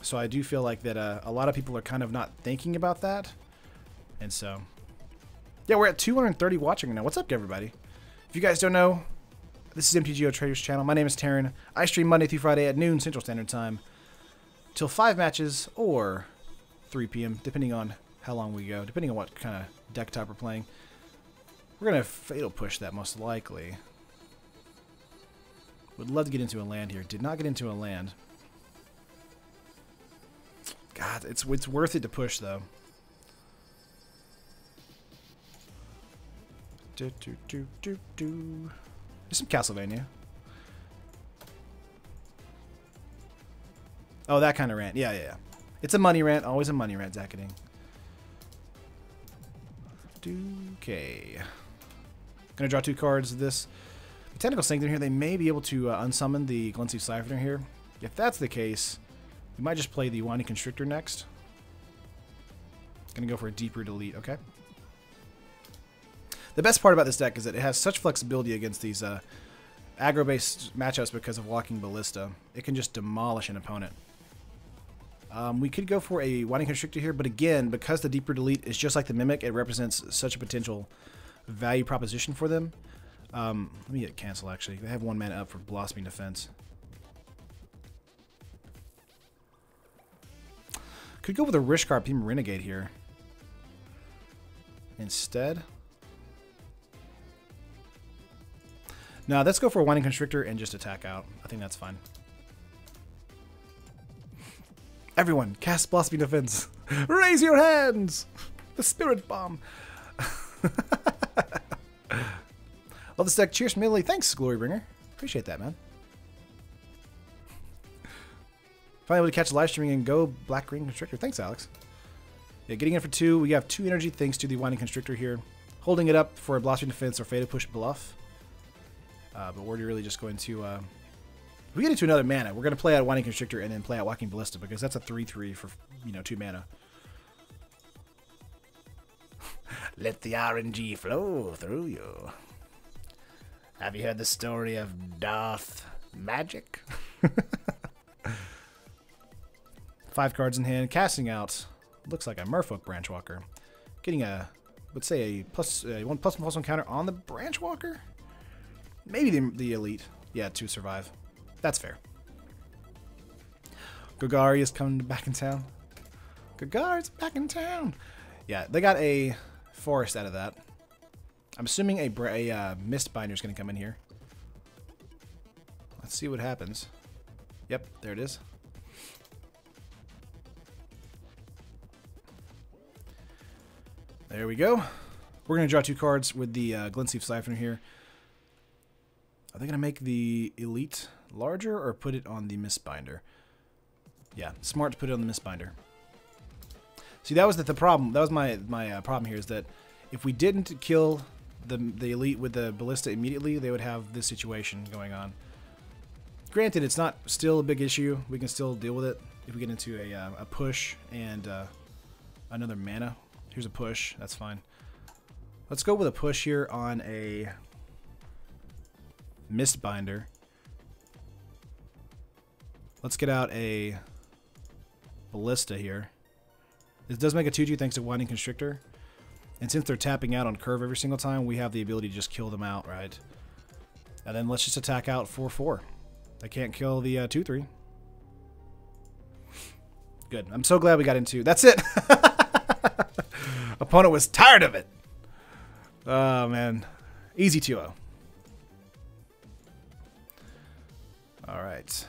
So I do feel like that a lot of people are kind of not thinking about that. And so... Yeah, we're at 230 watching now. What's up, everybody? If you guys don't know, this is MTGO Traders channel. My name is Taryn. I stream Monday through Friday at noon Central Standard Time till 5 matches or 3 p.m., depending on how long we go, depending on what kind of deck type we're playing. We're going to Fatal Push that most likely. Would love to get into a land here. Did not get into a land. God, it's worth it to push, though. There's some Castlevania. Oh, that kind of rant. Yeah. It's a money rant. Always a money rant, Zacketing. Okay. Gonna draw 2 cards of this. Botanical Sanctum here. They may be able to unsummon the Glintsteve Siphoner here. If that's the case, we might just play the Winding Constrictor next. Gonna go for a deeper delete. Okay. The best part about this deck is that it has such flexibility against these aggro-based matchups because of Walking Ballista. It can just demolish an opponent. We could go for a Winding Constrictor here, but again, because the deeper delete is just like the Mimic, it represents such a potential value proposition for them. Let me get cancel, actually. They have 1 mana up for Blossoming Defense. Could go with a Rishkar Pima Renegade here instead. No, let's go for a Winding Constrictor and just attack out. I think that's fine. Everyone, cast Blossoming Defense. Raise your hands! The Spirit Bomb. Love this deck. Cheers, Millie. Thanks, Glorybringer. Appreciate that, man. Finally able to catch the live streaming and go black-green Constrictor. Thanks, Alex. Yeah, getting in for 2. We have 2 energy thanks to the Winding Constrictor here. Holding it up for a Blossoming Defense or Fated Push bluff. But we're really just going to... if we get into another mana, we're going to play out Winding Constrictor and then play out Walking Ballista because that's a 3/3 for, 2 mana. Let the RNG flow through you. Have you heard the story of Darth Magic? 5 cards in hand, casting out. Looks like a Merfolk Branchwalker. Getting a, let's say a +1/+1 counter on the Branchwalker. Maybe the elite. Yeah, to survive. That's fair. Golgari is coming back in town. Golgari's back in town. Yeah, they got a forest out of that. I'm assuming a Mistbinder is going to come in here. Let's see what happens. Yep, there it is. There we go. We're going to draw 2 cards with the Glintsleeve Siphoner here. Are they going to make the Elite larger or put it on the Mistbinder? Yeah, smart to put it on the Mistbinder. See, that was the problem. That was my problem here, is that if we didn't kill the Elite with the Ballista immediately, they would have this situation going on. Granted, it's not still a big issue. We can still deal with it if we get into a push and another mana. Here's a push. That's fine. Let's go with a push here on a Mistbinder. Let's get out a Ballista here. This does make a 2/2 thanks to Winding Constrictor. And since they're tapping out on curve every single time, we have the ability to just kill them out, right? And then let's just attack out 4/4. They can't kill the 2/3. Good. I'm so glad we got into... That's it! Opponent was tired of it. Oh, man. Easy 2-0. All right.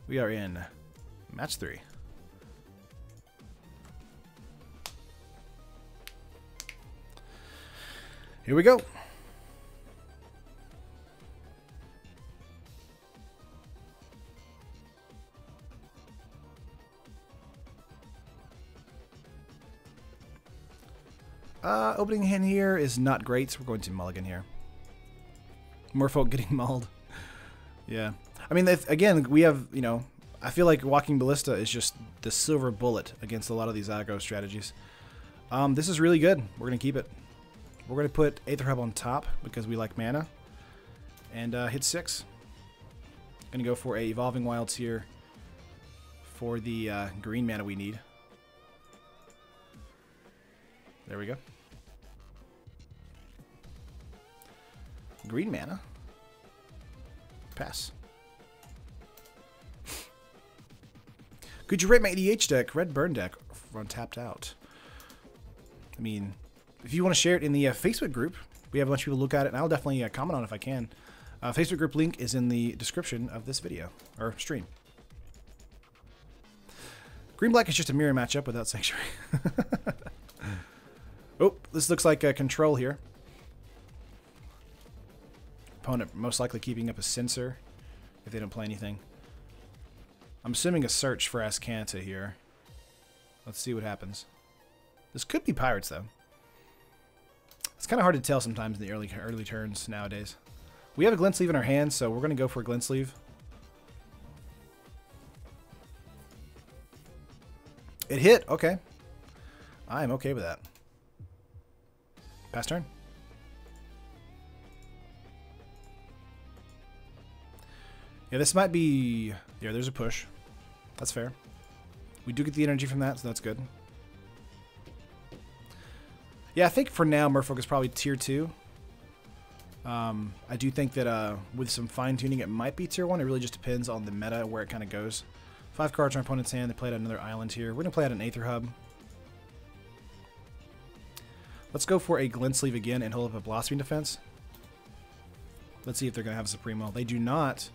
We are in match 3. Here we go. Opening hand here is not great, so we're going to mulligan here. Merfolk getting mauled. Yeah. I mean, again, we have, I feel like Walking Ballista is just the silver bullet against a lot of these aggro strategies. This is really good. We're going to keep it. We're going to put Aether Hub on top because we like mana. And hit 6. Going to go for a Evolving Wilds here for the green mana we need. There we go. Green mana. Pass. Could you rate my EDH deck, Red Burn deck, run tapped out? I mean, if you want to share it in the Facebook group, we have a bunch of people look at it, and I'll definitely comment on it if I can. Facebook group link is in the description of this video, or stream. Green-black is just a mirror matchup without Sanctuary. Oh, this looks like a control here. Opponent most likely keeping up a Censor if they don't play anything. I'm assuming a search for Ascanta here. Let's see what happens. This could be Pirates, though. It's kind of hard to tell sometimes in the early turns nowadays. We have a Glintsleeve in our hand, so we're going to go for a Glintsleeve. It hit. Okay. I am okay with that. Pass turn. Yeah, this might be... Yeah, there's a push. That's fair. We do get the energy from that, so that's good. Yeah, I think for now, Merfolk is probably tier 2. I do think that with some fine-tuning, it might be tier 1. It really just depends on the meta, where it kind of goes. 5 cards in our opponent's hand. They played out another island here. We're going to play out an Aether Hub. Let's go for a Glintsleeve again and hold up a Blossoming Defense. Let's see if they're going to have a Supremo. They do not.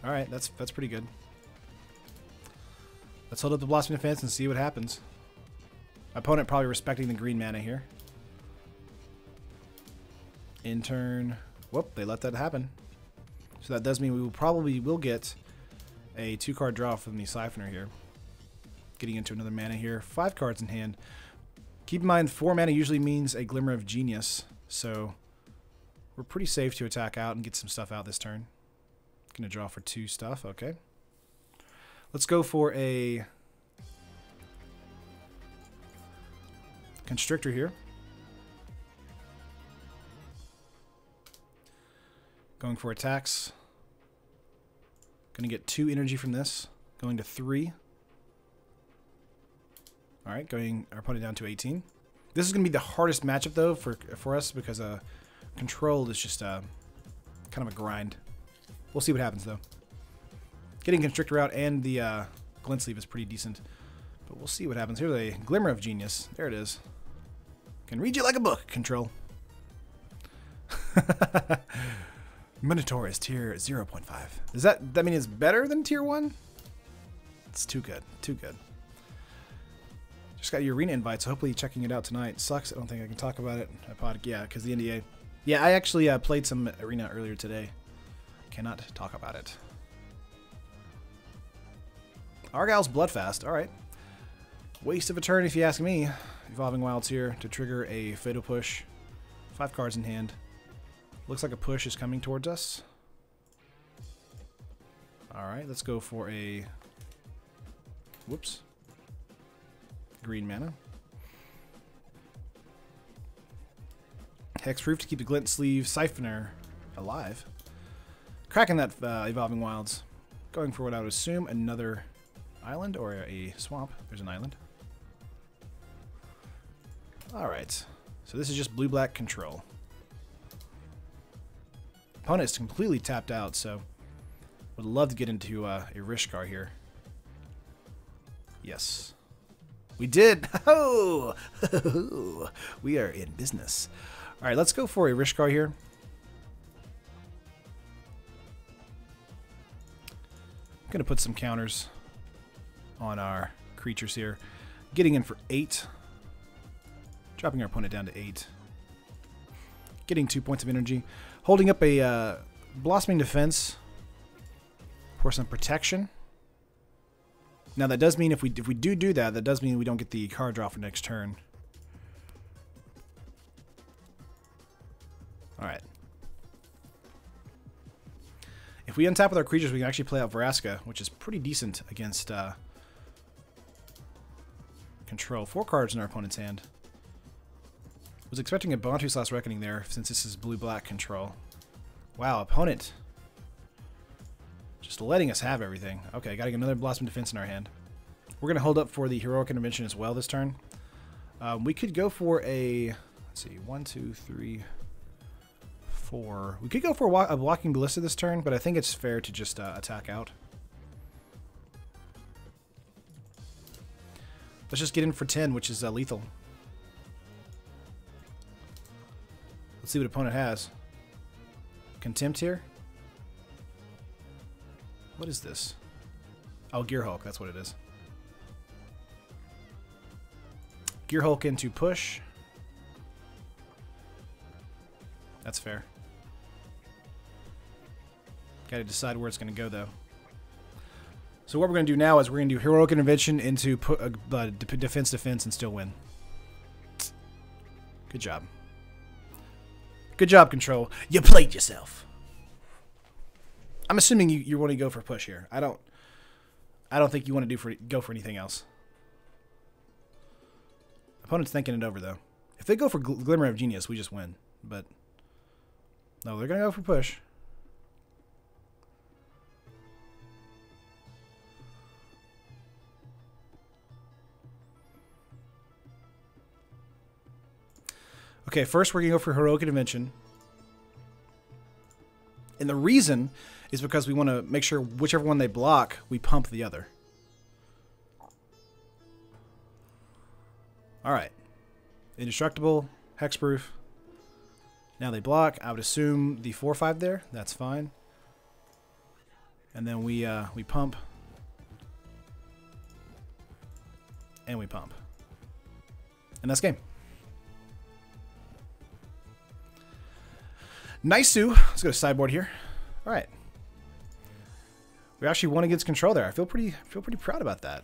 Alright, that's pretty good. Let's hold up the Blossoming Defense and see what happens. My opponent probably respecting the green mana here. In turn... Whoop, they let that happen. So that does mean we will probably get a 2-card draw from the Siphoner here. Getting into another mana here. 5 cards in hand. Keep in mind, 4 mana usually means a Glimmer of Genius, so we're pretty safe to attack out and get some stuff out this turn. Gonna draw for 2 stuff, okay. Let's go for a Constrictor here. Going for attacks. Gonna get 2 energy from this. Going to 3. Alright, going our opponent down to 18. This is going to be the hardest matchup, though, for us, because control is just kind of a grind. We'll see what happens, though. Getting Constrictor out and the Glint Sleeve is pretty decent. But we'll see what happens. Here's a Glimmer of Genius. There it is. Can read you like a book, control. Minotaur is tier 0.5. Does that mean it's better than tier 1? It's too good. Too good. Just got your arena invite, so hopefully checking it out tonight. Sucks, I don't think I can talk about it. Yeah, because the NDA. Yeah, I actually played some arena earlier today. Cannot talk about it. Argyle's Bloodfast, alright. Waste of a turn if you ask me. Evolving Wilds here to trigger a Fatal Push. 5 cards in hand. Looks like a push is coming towards us. Alright, let's go for a... Whoops. Green mana. Hexproof to keep the Glint Sleeve Siphoner alive. Cracking that Evolving Wilds. Going for what I would assume another island or a swamp. There's an island. Alright. So this is just blue-black control. Opponent is completely tapped out, so would love to get into a Rishkar here. Yes. We did! Oh! We are in business. Alright, let's go for a Rishkar here. I'm going to put some counters on our creatures here. Getting in for 8. Dropping our opponent down to 8. Getting 2 points of energy. Holding up a Blossoming Defense for some protection. Now that does mean if we do that, that does mean we don't get the card draw for next turn. Alright. If we untap with our creatures, we can actually play out Vraska, which is pretty decent against control. 4 cards in our opponent's hand. Was expecting a Bantu's Last Reckoning there, since this is blue-black control. Wow, opponent. Just letting us have everything. Okay, gotta get another Blossom Defense in our hand. We're gonna hold up for the Heroic Intervention as well this turn. We could go for a... Let's see, 1, 2, 3, 4. We could go for a Walking Ballista this turn, but I think it's fair to just attack out. Let's just get in for 10, which is lethal. Let's see what opponent has. Contempt here. What is this? Oh, Gear Hulk, that's what it is. Gear Hulk into push. That's fair. Gotta decide where it's gonna go, though. So what we're gonna do now is we're gonna do Heroic Intervention into defense and still win. Good job. Good job, Control. You played yourself. I'm assuming you want to go for push here. I don't think you want to go for anything else. Opponent's thinking it over, though. If they go for Glimmer of Genius, we just win. But no, they're gonna go for push. Okay, first we're going to go for Heroic Intervention. And the reason is because we want to make sure whichever one they block, we pump the other. Alright. Indestructible, Hexproof. Now they block. I would assume the 4/5 there. That's fine. And then we pump. And we pump. And that's game. Nice. Let's go to sideboard here. All right. We We actually won against control there. I feel pretty proud about that.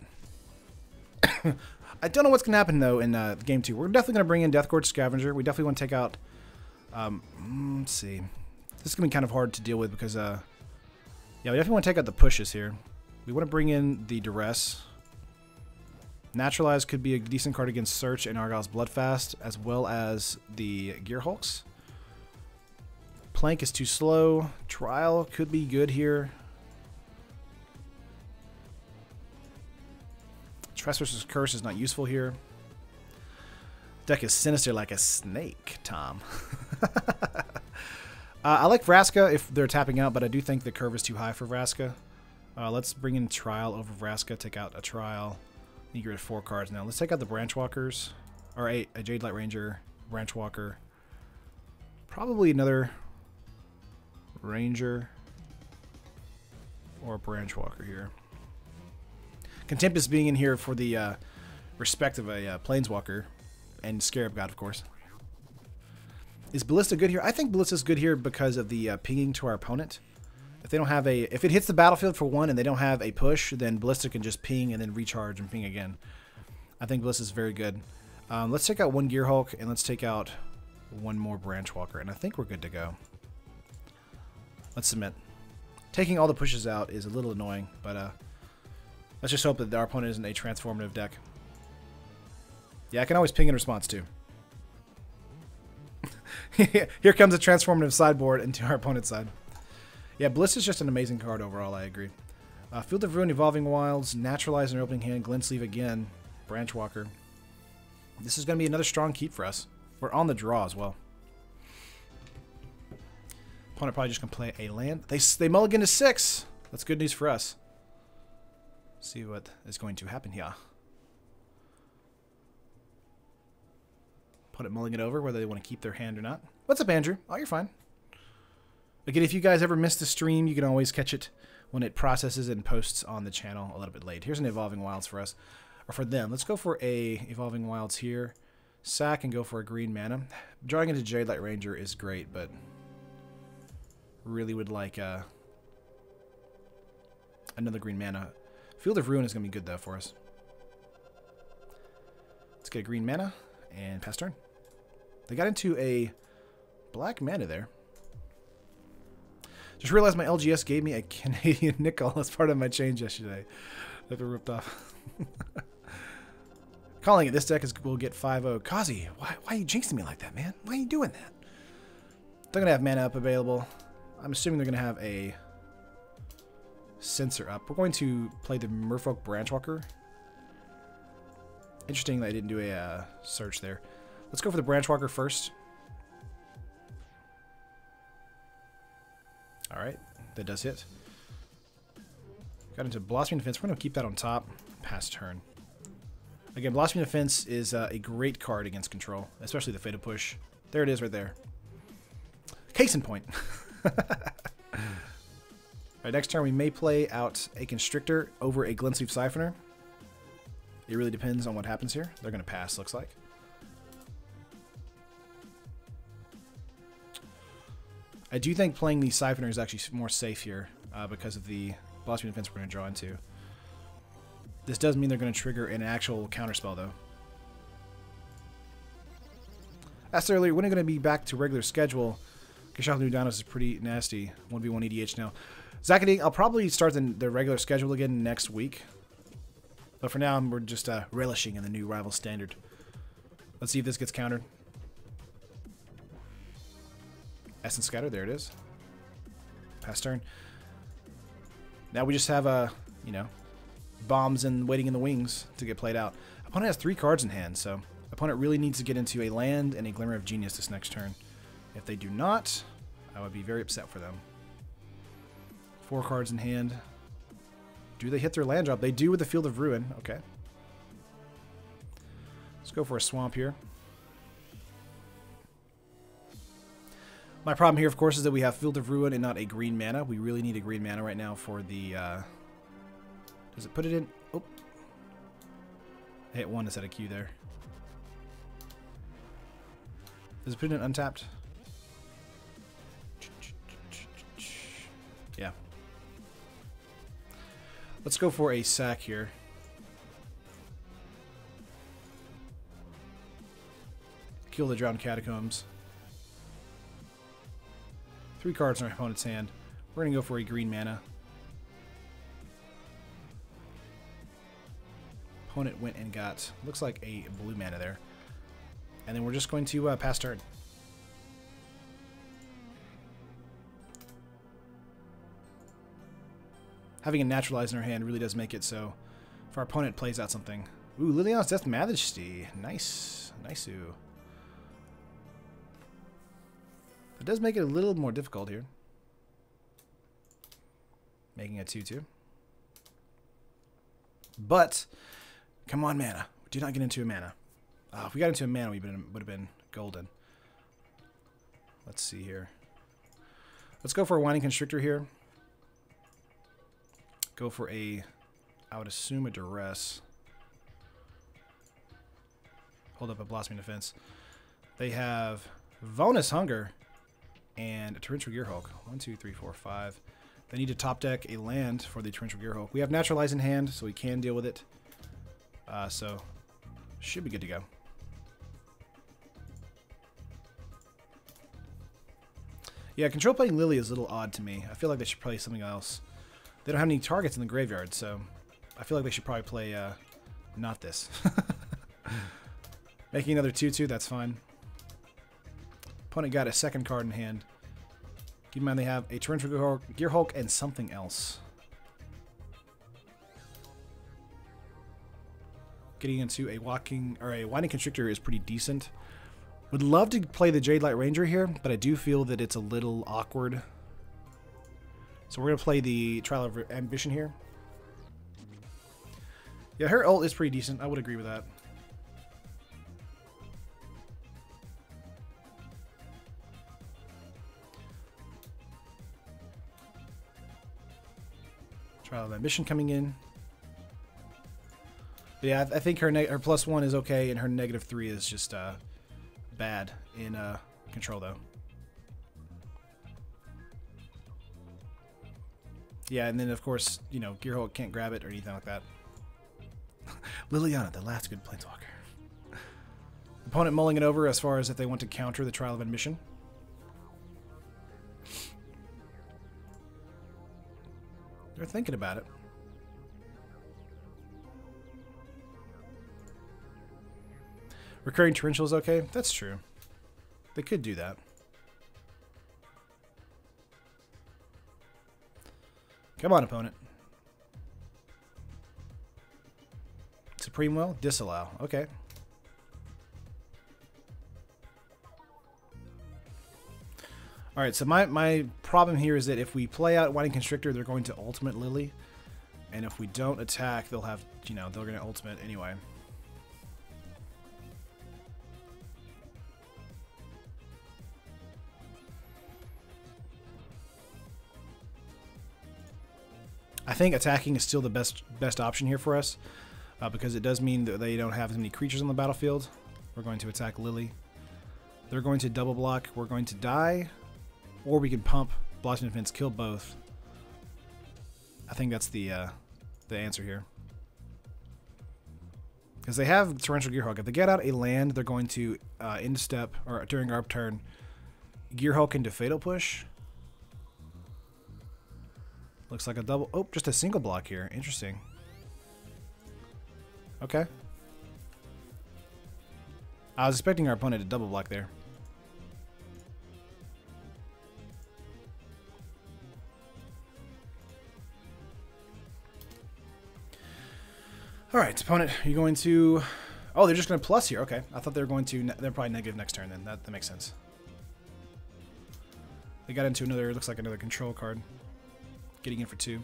I don't know what's going to happen, though, in Game 2. We're definitely going to bring in Deathgorge Scavenger. We definitely want to take out... let's see. This is going to be kind of hard to deal with because... yeah, we definitely want to take out the pushes here. We want to bring in the Duress. Naturalize could be a decent card against Search and Argyle's Bloodfast, as well as the Gear Hulks. Plank is too slow. Trial could be good here. Trespass's Curse is not useful here. Deck is sinister like a snake, Tom. I like Vraska if they're tapping out, but I do think the curve is too high for Vraska. Let's bring in Trial over Vraska. Take out a Trial. You get rid of 4 cards now. Let's take out the Branchwalkers. Or a Jade Light Ranger, Branchwalker. Probably another Ranger or Branchwalker here. Contemptus being in here for the respect of a Planeswalker and Scarab God, of course. Is Ballista good here? I think Ballista's good here because of the pinging to our opponent. If they don't have a, if it hits the battlefield for 1 and they don't have a push, then Ballista can just ping and then recharge and ping again. I think Ballista's very good. Let's take out 1 Gear Hulk and let's take out 1 more Branchwalker, and I think we're good to go. Let's submit. Taking all the pushes out is a little annoying, but let's just hope that our opponent isn't a transformative deck. Yeah, I can always ping in response too. Here comes a transformative sideboard into our opponent's side. Yeah, Bliss is just an amazing card overall, I agree. Field of Ruin, Evolving Wilds, Naturalize in our opening hand, Glint Sleeve again, Branchwalker. This is going to be another strong keep for us. We're on the draw as well. Opponent probably just going to play a land. They mulligan to 6. That's good news for us. See what is going to happen here. Opponent mulling it over, whether they want to keep their hand or not. What's up, Andrew? Oh, you're fine. Again, if you guys ever miss the stream, you can always catch it when it processes and posts on the channel a little bit late. Here's an Evolving Wilds for us, or for them. Let's go for a Evolving Wilds here. Sack and go for a green mana. Drawing into Jade Light Ranger is great, but really would like another green mana. Field of Ruin is going to be good, though, for us. Let's get a green mana and pass turn. They got into a black mana there. Just realized my LGS gave me a Canadian nickel as part of my change yesterday. That got ripped off. Calling it, this deck will get 5-0. Kazi, why are you jinxing me like that, man? Why are you doing that? They're going to have mana up available. I'm assuming they're going to have a Censor up. We're going to play the Merfolk Branchwalker. Interesting that I didn't do a search there. Let's go for the Branchwalker first. Alright, that does hit. Got into Blossoming Defense. We're going to keep that on top. Pass turn. Again, Blossoming Defense is a great card against control, especially the Fatal Push. There it is right there. Case in point. Alright, next turn we may play out a Constrictor over a Glint Sleeve Siphoner. It really depends on what happens here. They're going to pass, looks like. I do think playing the Siphoner is actually more safe here because of the Blossoming Defense we're going to draw into. This does mean they're going to trigger an actual counterspell, though. Asked earlier, when are you going to be back to regular schedule? Kishal New Danos is pretty nasty. 1v1 EDH now. Zakading, I'll probably start the regular schedule again next week. But for now, we're just relishing in the new rival standard. Let's see if this gets countered. Essence Scatter, there it is. Pass turn. Now we just have you know, bombs and waiting in the wings to get played out. Opponent has 3 cards in hand, so opponent really needs to get into a land and a Glimmer of Genius this next turn. If they do not, I would be very upset for them. 4 cards in hand. Do they hit their land drop? They do with the Field of Ruin. Okay. Let's go for a swamp here. My problem here, of course, is that we have Field of Ruin and not a green mana. We really need a green mana right now for the... does it put it in? Oh. I hit 1 instead of Q there. Does it put it in untapped? Yeah. Let's go for a sack here. Kill the Drowned Catacombs. 3 cards in our opponent's hand. We're going to go for a green mana. Opponent went and got, looks like a blue mana there. And then we're just going to pass turn. Having a naturalize in our hand really does make it so if our opponent plays out something. Ooh, Liliana's Death Majesty. Nice. Nice-oo. It does make it a little more difficult here. Making it 2-2. But, come on, mana. Do not get into a mana. If we got into a mana, we would have been golden. Let's see here. Let's go for a Winding Constrictor here. Go for a, I would assume, a Duress. Hold up a Blossoming Defense. They have Vonus Hunger and a Torrential Gearhulk. 1, 2, 3, 4, 5. They need to top deck a land for the Torrential Gearhulk. We have Naturalize in hand, so we can deal with it. So, should be good to go. Yeah, control playing Lily is a little odd to me. I feel like they should play something else. They don't have any targets in the graveyard, so I feel like they should probably play not this. Making another 2-2, that's fine. Opponent got a second card in hand. Keep in mind they have a Torrential Gearhulk and something else. Getting into a Winding Constrictor is pretty decent. Would love to play the Jade Light Ranger here, but I do feel that it's a little awkward. So we're going to play the Trial of Ambition here. Yeah, her ult is pretty decent. I would agree with that. Trial of Ambition coming in. But yeah, I think her +1 is okay, and her -3 is just bad in control, though. Yeah, and then, of course, you know, Gearhulk can't grab it or anything like that. Liliana, the last good Planeswalker. Opponent mulling it over as far as if they want to counter the Trial of Admission. They're thinking about it. Recurring Torrential is okay. That's true. They could do that. Come on, opponent. Supreme Will? Disallow. Okay. Alright, so my problem here is that if we play out Winding Constrictor, they're going to ultimate Lily. And if we don't attack, they'll have, you know, they're going to ultimate anyway. I think attacking is still the best option here for us, because it does mean that they don't have as many creatures on the battlefield. We're going to attack Lily. They're going to double block. We're going to die, or we can pump Blossoming Defense, kill both. I think that's the answer here, because they have Torrential Gearhulk. If they get out a land, they're going to end step or during our turn Gearhulk into Fatal Push. Looks like a double. Oh, just a single block here. Interesting. Okay. I was expecting our opponent to double block there. Alright, opponent, are you going to... Oh, they're just going to plus here. Okay. I thought they were going to... They're probably negative next turn then. That makes sense. They got into another... Looks like another control card. Getting in for 2.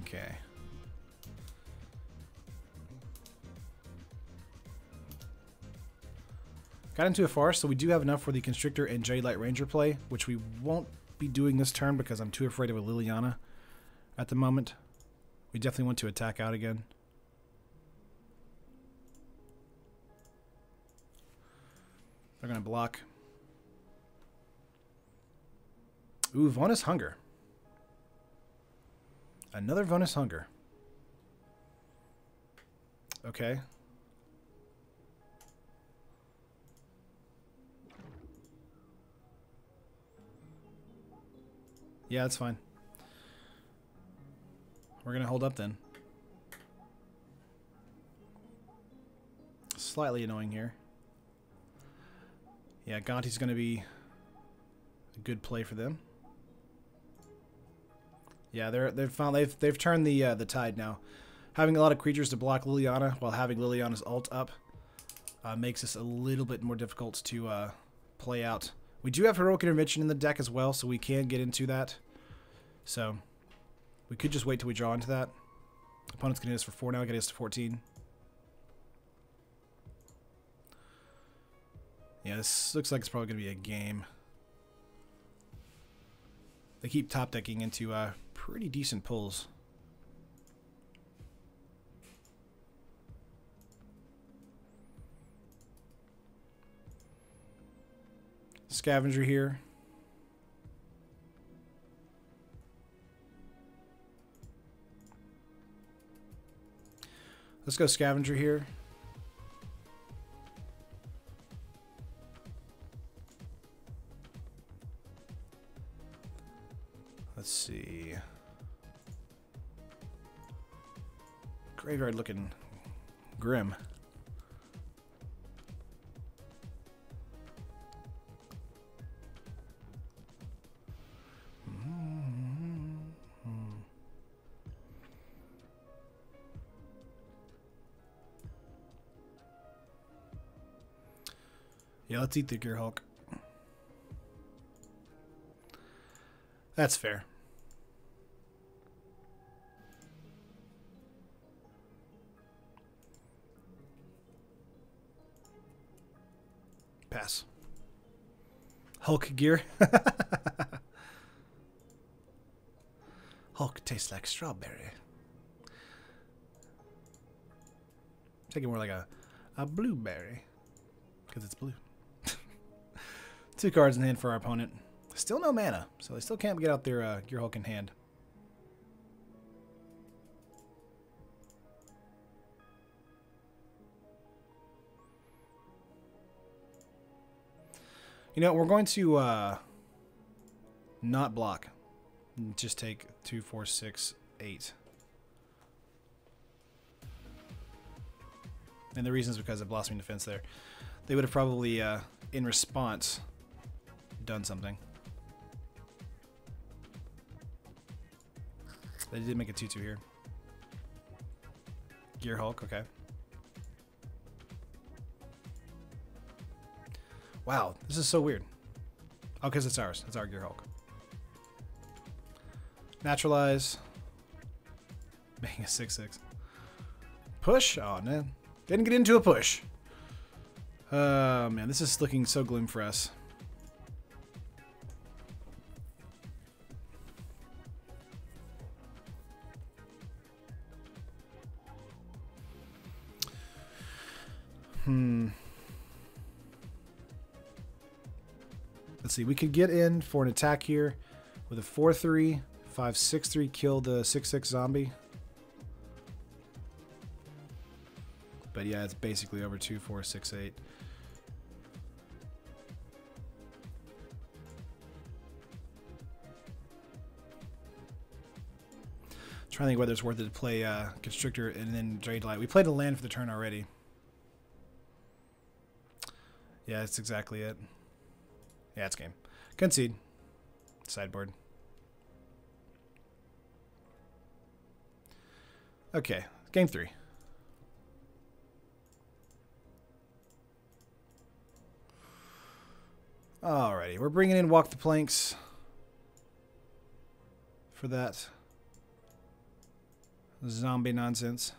Okay. Got into a farce, so we do have enough for the Constrictor and Jade Light Ranger play, which we won't be doing this turn because I'm too afraid of a Liliana at the moment. We definitely want to attack out again. They're going to block. Ooh, Vonus Hunger. Another Vonus Hunger. Okay. Yeah, that's fine. We're going to hold up then. Slightly annoying here. Yeah, Gonti's going to be a good play for them. Yeah, they've turned the tide now. Having a lot of creatures to block Liliana while having Liliana's ult up makes this a little bit more difficult to play out. We do have Heroic Intervention in the deck as well, so we can get into that. So we could just wait till we draw into that. Opponent's going to hit us for 4 now, get us to 14. Yeah, this looks like it's probably going to be a game. They keep top decking into pretty decent pulls. Scavenger here. Let's go Scavenger here. Let's see. Graveyard looking grim. Yeah, let's eat the Gearhulk. That's fair. Pass. Hulk gear. Hulk tastes like strawberry. Take it more like a blueberry. Because it's blue. 2 cards in hand for our opponent. Still no mana, so they still can't get out their Gearhulk in hand. You know, we're going to not block. Just take 2, 4, 6, 8. And the reason is because of Blossoming Defense there. They would have probably, in response, done something. They did make a 2-2 here. Gearhulk, okay. Wow, this is so weird. Oh, because it's ours. It's our Gearhulk. Naturalize. Making a 6-6. Push? Oh, man. Didn't get into a push. Man, this is looking so gloom for us. Let's see. We could get in for an attack here with a 4-3, 5-6-3, kill the 6-6 zombie. But yeah, it's basically over 2, 4, 6, 8. Trying to think whether it's worth it to play Constrictor and then Jade Light. We played a land for the turn already. Yeah, that's exactly it. Yeah, it's game. Concede. Sideboard. Okay, game 3. Alrighty, we're bringing in Walk the Planks for that zombie nonsense.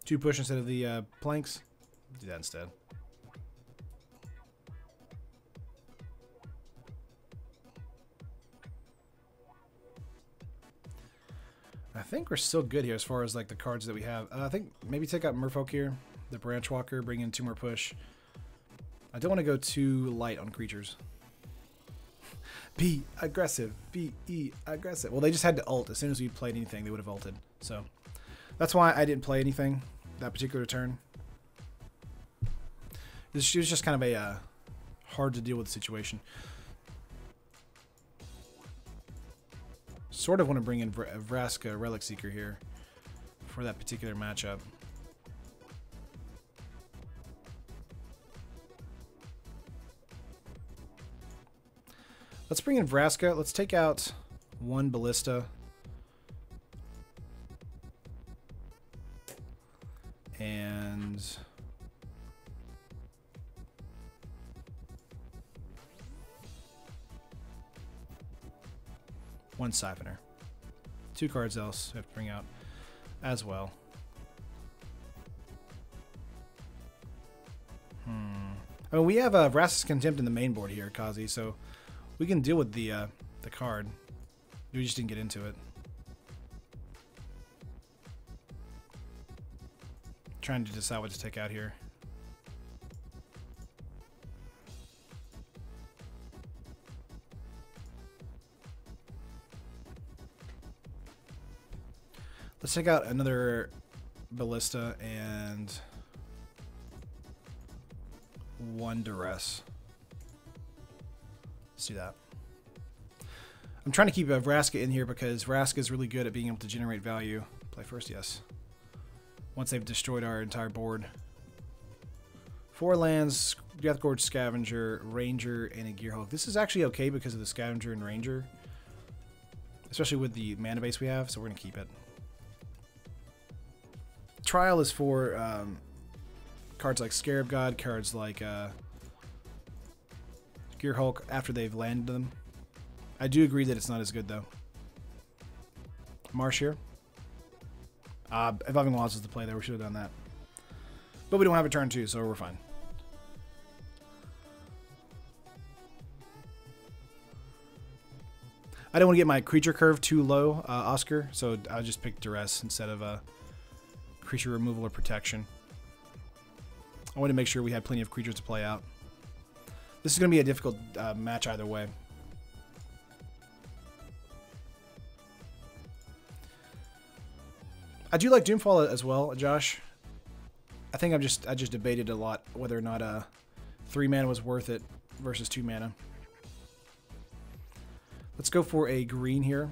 Two push instead of the planks. Do that instead. I think we're still good here as far as like the cards that we have. I think maybe take out Merfolk here, the Branch Walker, bring in 2 more push. I don't want to go too light on creatures. Be aggressive. Be aggressive. Well, they just had to ult. As soon as we played anything, they would have ulted. So that's why I didn't play anything that particular turn. This was just kind of a hard to deal with situation. Sort of want to bring in Vraska Relic Seeker here for that particular matchup. Let's bring in Vraska. Let's take out 1 Ballista. And one Siphoner. 2 cards else we have to bring out as well. I mean, we have Vraska's Contempt in the main board here, Kazi, so we can deal with the card. We just didn't get into it. Trying to decide what to take out here. Let's take out another Ballista and 1 Duress. Let's do that. I'm trying to keep Vraska in here because Vraska is really good at being able to generate value. Play first, yes. Once they've destroyed our entire board. 4 lands, Deathgorge Scavenger, Ranger, and a Gearhulk. This is actually okay because of the Scavenger and Ranger. Especially with the mana base we have, so we're going to keep it. Trial is for cards like Scarab God, cards like Gearhulk after they've landed them. I do agree that it's not as good though. Marsh here. Evolving Wilds was the play there. We should have done that. But we don't have a turn 2, so we're fine. I don't want to get my creature curve too low, Oscar, so I'll just pick Duress instead of creature removal or protection. I wanted to make sure we had plenty of creatures to play out. This is going to be a difficult match either way. I do like Doomfall as well, Josh. I think I just debated a lot whether or not 3 mana was worth it versus 2 mana. Let's go for a green here.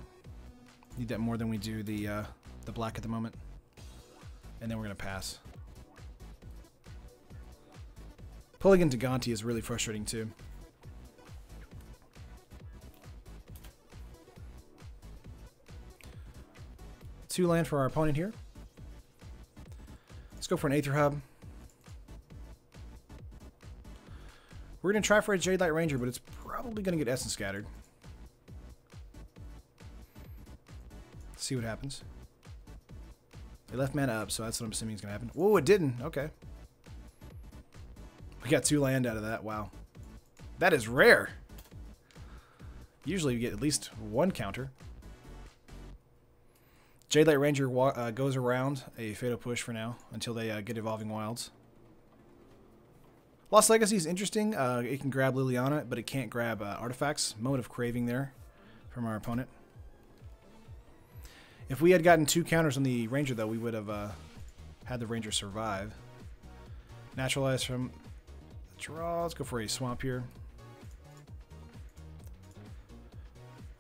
Need that more than we do the black at the moment. And then we're going to pass. Pulling into Gonti is really frustrating too. Two land for our opponent here. Let's go for an Aether Hub. We're going to try for a Jade Light Ranger, but it's probably going to get Essence Scattered. Let's see what happens. They left mana up, so that's what I'm assuming is going to happen. Whoa, it didn't. Okay. We got 2 land out of that. Wow. That is rare. Usually you get at least 1 counter. Jade Light Ranger goes around a Fatal Push for now until they get Evolving Wilds. Lost Legacy is interesting. It can grab Liliana, but it can't grab artifacts. Moment of Craving there from our opponent. If we had gotten 2 counters on the Ranger, though, we would have had the Ranger survive. Naturalize from the draw. Let's go for a Swamp here.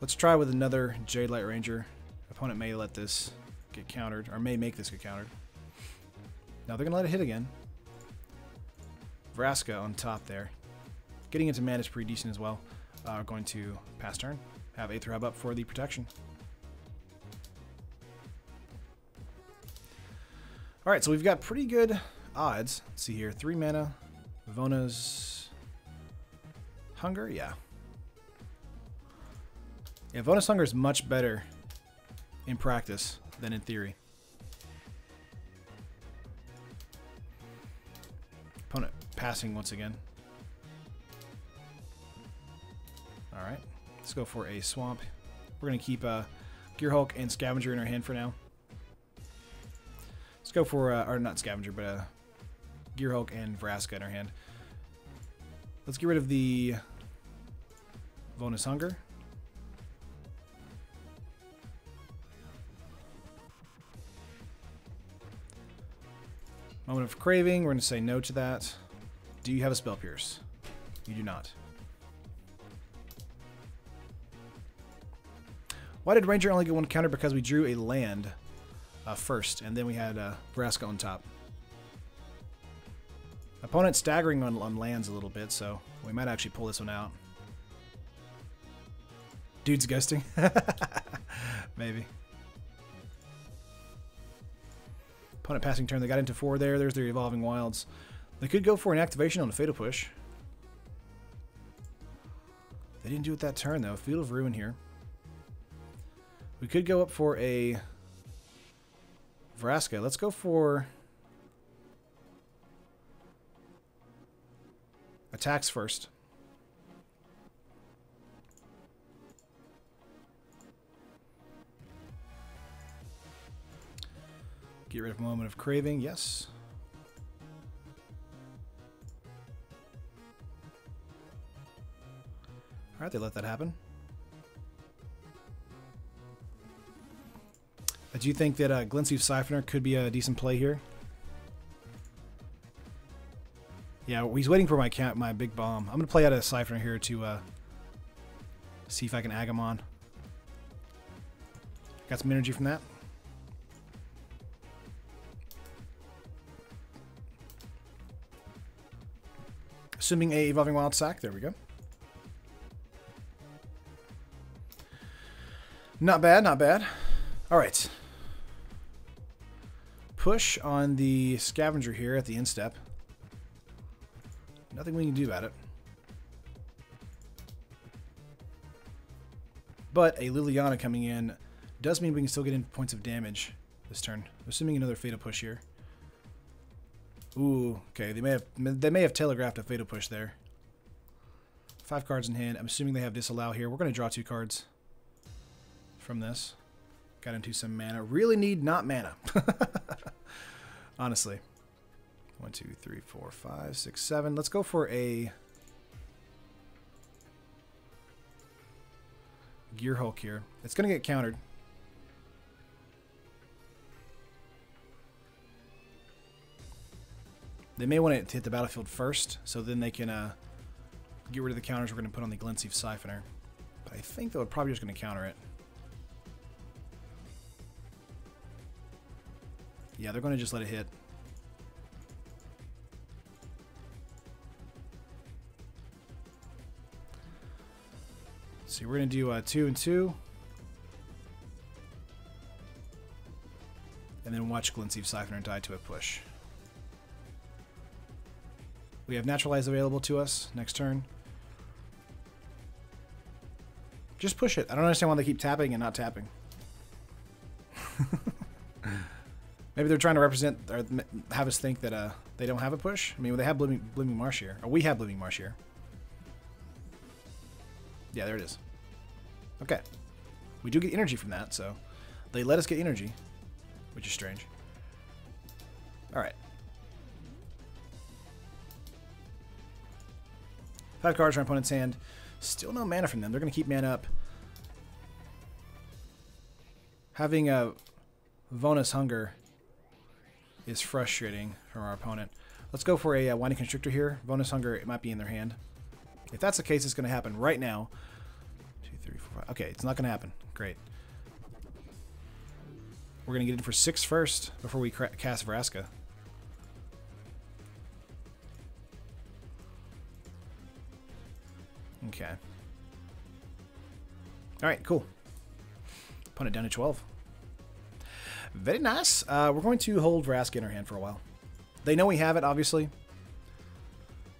Let's try with another Jade Light Ranger. Opponent may let this get countered, or may make this get countered. Now they're going to let it hit again. Vraska on top there. Getting into mana is pretty decent as well. Going to pass turn. Have Aether Hub up for the protection. Alright, so we've got pretty good odds. Let's see here. 3 mana. Vona's Hunger? Yeah. Yeah, Vona's Hunger is much better in practice than in theory. Opponent passing once again. Alright. Let's go for a Swamp. We're going to keep Gear Hulk and Scavenger in our hand for now. Let's go for, or not Scavenger, but Gear Hulk and Vraska in our hand. Let's get rid of the Bonus Hunger. Moment of Craving. We're going to say no to that. Do you have a Spell Pierce? You do not. Why did Ranger only get one counter? Because we drew a land first, and then we had Vraska on top. Opponent staggering on lands a little bit, so we might actually pull this one out. Dude's ghosting? Maybe. Opponent passing turn. They got into 4 there. There's their Evolving Wilds. They could go for an activation on the Fatal Push. They didn't do it that turn, though. Field of Ruin here. We could go up for a Vraska. Let's go for attacks first. Get rid of Moment of Craving, yes. Alright, they let that happen. Do you think that Glintstream Siphoner could be a decent play here? Yeah, he's waiting for my big bomb. I'm going to play out a Siphoner here to see if I can ag him on. Got some energy from that. Assuming a Evolving Wild sack. There we go. Not bad, not bad. All right. Push on the Scavenger here at the end step. Nothing we can do about it. But a Liliana coming in does mean we can still get in points of damage this turn. Assuming another Fatal Push here. Ooh, okay. They may have telegraphed a Fatal Push there. 5 cards in hand. I'm assuming they have Disallow here. We're going to draw 2 cards from this. Got into some mana. Really need not mana. Honestly. 1, 2, 3, 4, 5, 6, 7. Let's go for a Gear Hulk here. It's going to get countered. They may want it to hit the battlefield first, so then they can get rid of the counters we're going to put on the Glintstream Siphoner. But I think they're probably just going to counter it. Yeah, they're going to just let it hit. So we're going to do 2 and 2. And then watch Glintstream Siphoner die to a push. We have Naturalize available to us next turn. Just push it. I don't understand why they keep tapping and not tapping. Maybe they're trying to represent or have us think that they don't have a push. I mean, they have Blooming Marsh here. Or we have Blooming Marsh here. Yeah, there it is. Okay. We do get energy from that, so they let us get energy, which is strange. All right. 5 cards from our opponent's hand. Still no mana from them. They're going to keep mana up. Having a Bonus Hunger is frustrating from our opponent. Let's go for a Winding Constrictor here. Bonus Hunger, it might be in their hand. If that's the case, it's going to happen right now. 2, 3, 4, 5. Okay, it's not going to happen. Great. We're going to get in for 6 first before we cast Vraska. Okay. Alright, cool. Opponent down to 12. Very nice. We're going to hold Vraska in our hand for a while. They know we have it, obviously.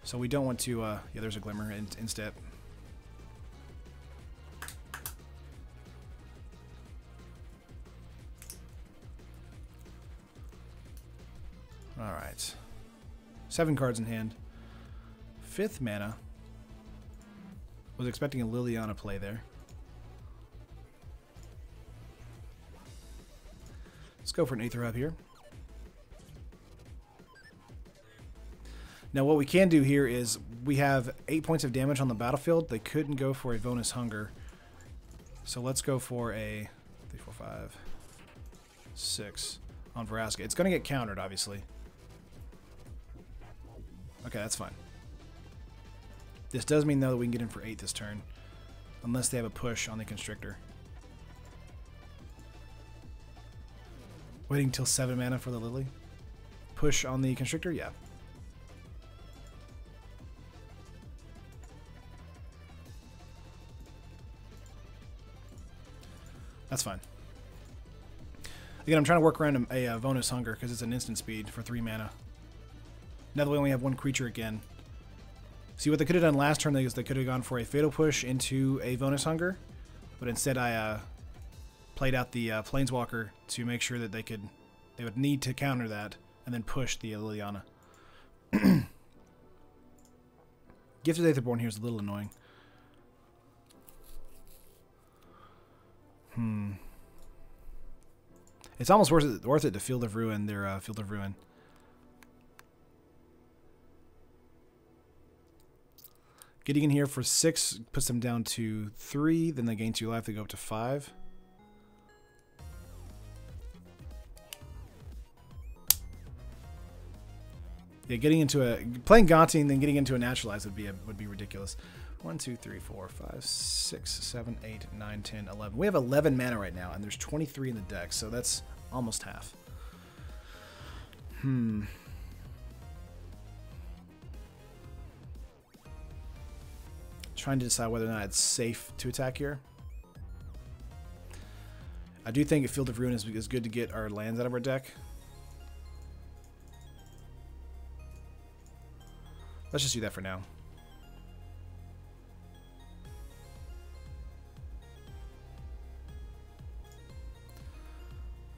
So we don't want to... yeah, there's a Glimmer in step. Alright. 7 cards in hand. 5th mana. Was expecting a Liliana play there. Let's go for an Aether Hub here. Now what we can do here is we have 8 points of damage on the battlefield. They couldn't go for a bonus hunger. So let's go for a 3, 4, 5, 6 on Vraska. It's going to get countered, obviously. Okay, that's fine. This does mean, though, that we can get in for 8 this turn. Unless they have a push on the Constrictor. Waiting till 7 mana for the Lily. Push on the Constrictor? Yeah. That's fine. Again, I'm trying to work around a Vonus Hunger because it's an instant speed for 3 mana. Now that we only have 1 creature again. See, what they could have done last turn is they could have gone for a Fatal Push into a Vonus Hunger. But instead I played out the Planeswalker to make sure that they would need to counter that and then push the Liliana. Gifted Aetherborn here is a little annoying. It's almost worth it to Field of Ruin, their Field of Ruin. Getting in here for 6 puts them down to 3, then they gain 2 life, they go up to 5. Yeah, playing Gonti and then getting into a Naturalize would be ridiculous. 1, 2, 3, 4, 5, 6, 7, 8, 9, 10, 11. We have 11 mana right now, and there's 23 in the deck, so that's almost half. Trying to decide whether or not it's safe to attack here. I do think a Field of Ruin is good to get our lands out of our deck. Let's just do that for now.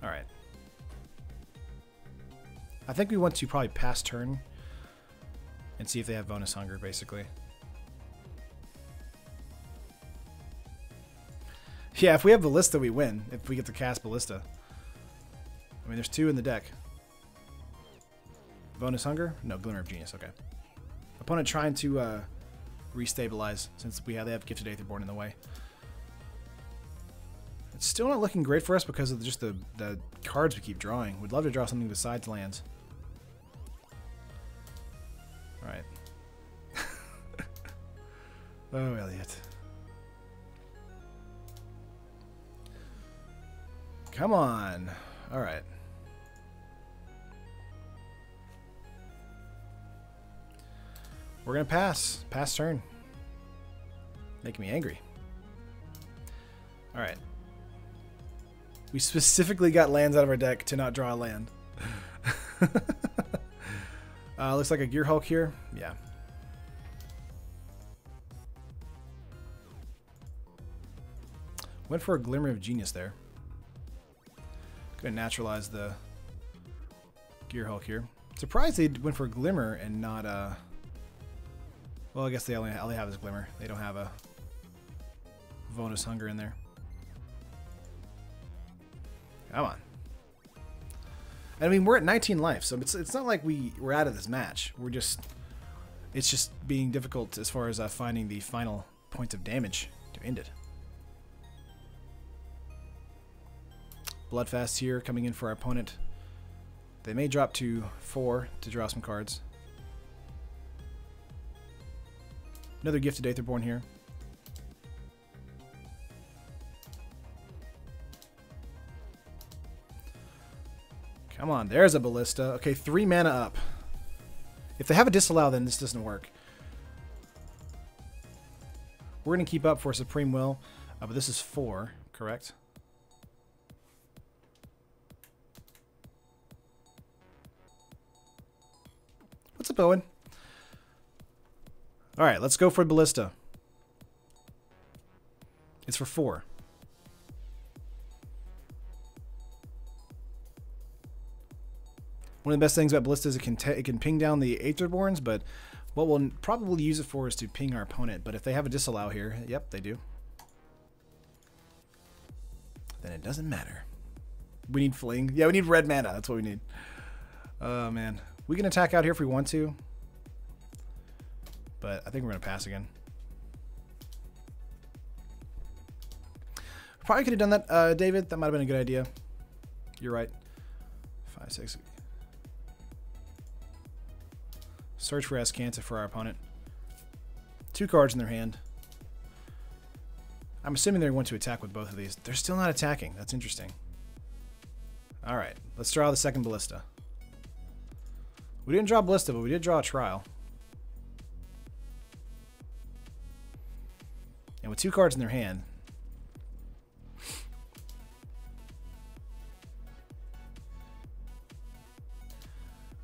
Alright. I think we want to probably pass turn and see if they have Bonus Hunger, basically. Yeah, if we have Ballista, we win. If we get to cast Ballista. I mean, there's 2 in the deck. Bonus Hunger? No, Glimmer of Genius, okay. Opponent trying to restabilize since they have Gifted Aetherborn in the way. It's still not looking great for us because of just the cards we keep drawing. We'd love to draw something besides lands. Alright. Oh, Elliot. Come on. Alright. We're going to pass. Pass turn. Making me angry. Alright. We specifically got lands out of our deck to not draw a land. Looks like a Gear Hulk here. Yeah. Went for a Glimmer of Genius there. Gonna naturalize the Gear Hulk here. Surprised they went for a Glimmer and not well, I guess they only have this Glimmer. They don't have a Bonus Hunger in there. Come on. And I mean, we're at 19 life, so it's not like we're out of this match. It's just being difficult as far as finding the final point of damage to end it. Bloodfast here coming in for our opponent. They may drop to 4 to draw some cards. Another Gifted Aetherborn here. Come on, there's a Ballista. Okay, 3 mana up. If they have a Disallow, then this doesn't work. We're going to keep up for Supreme Will, but this is 4, correct? What's up, Owen? Alright, let's go for Ballista. It's for 4. One of the best things about Ballista is it can ping down the Aetherborns, but what we'll probably use it for is to ping our opponent. But if they have a Disallow here, yep, they do. Then it doesn't matter. We need fling. Yeah, we need red mana. That's what we need. Oh, man. We can attack out here if we want to. But I think we're going to pass again. Probably could have done that, David. That might have been a good idea. You're right. 5, 6. Search for Azcanta for our opponent. 2 cards in their hand. I'm assuming they're going to attack with both of these. They're still not attacking. That's interesting. Alright, let's draw the second Ballista. We didn't draw Ballista, but we did draw a Trial. And with 2 cards in their hand...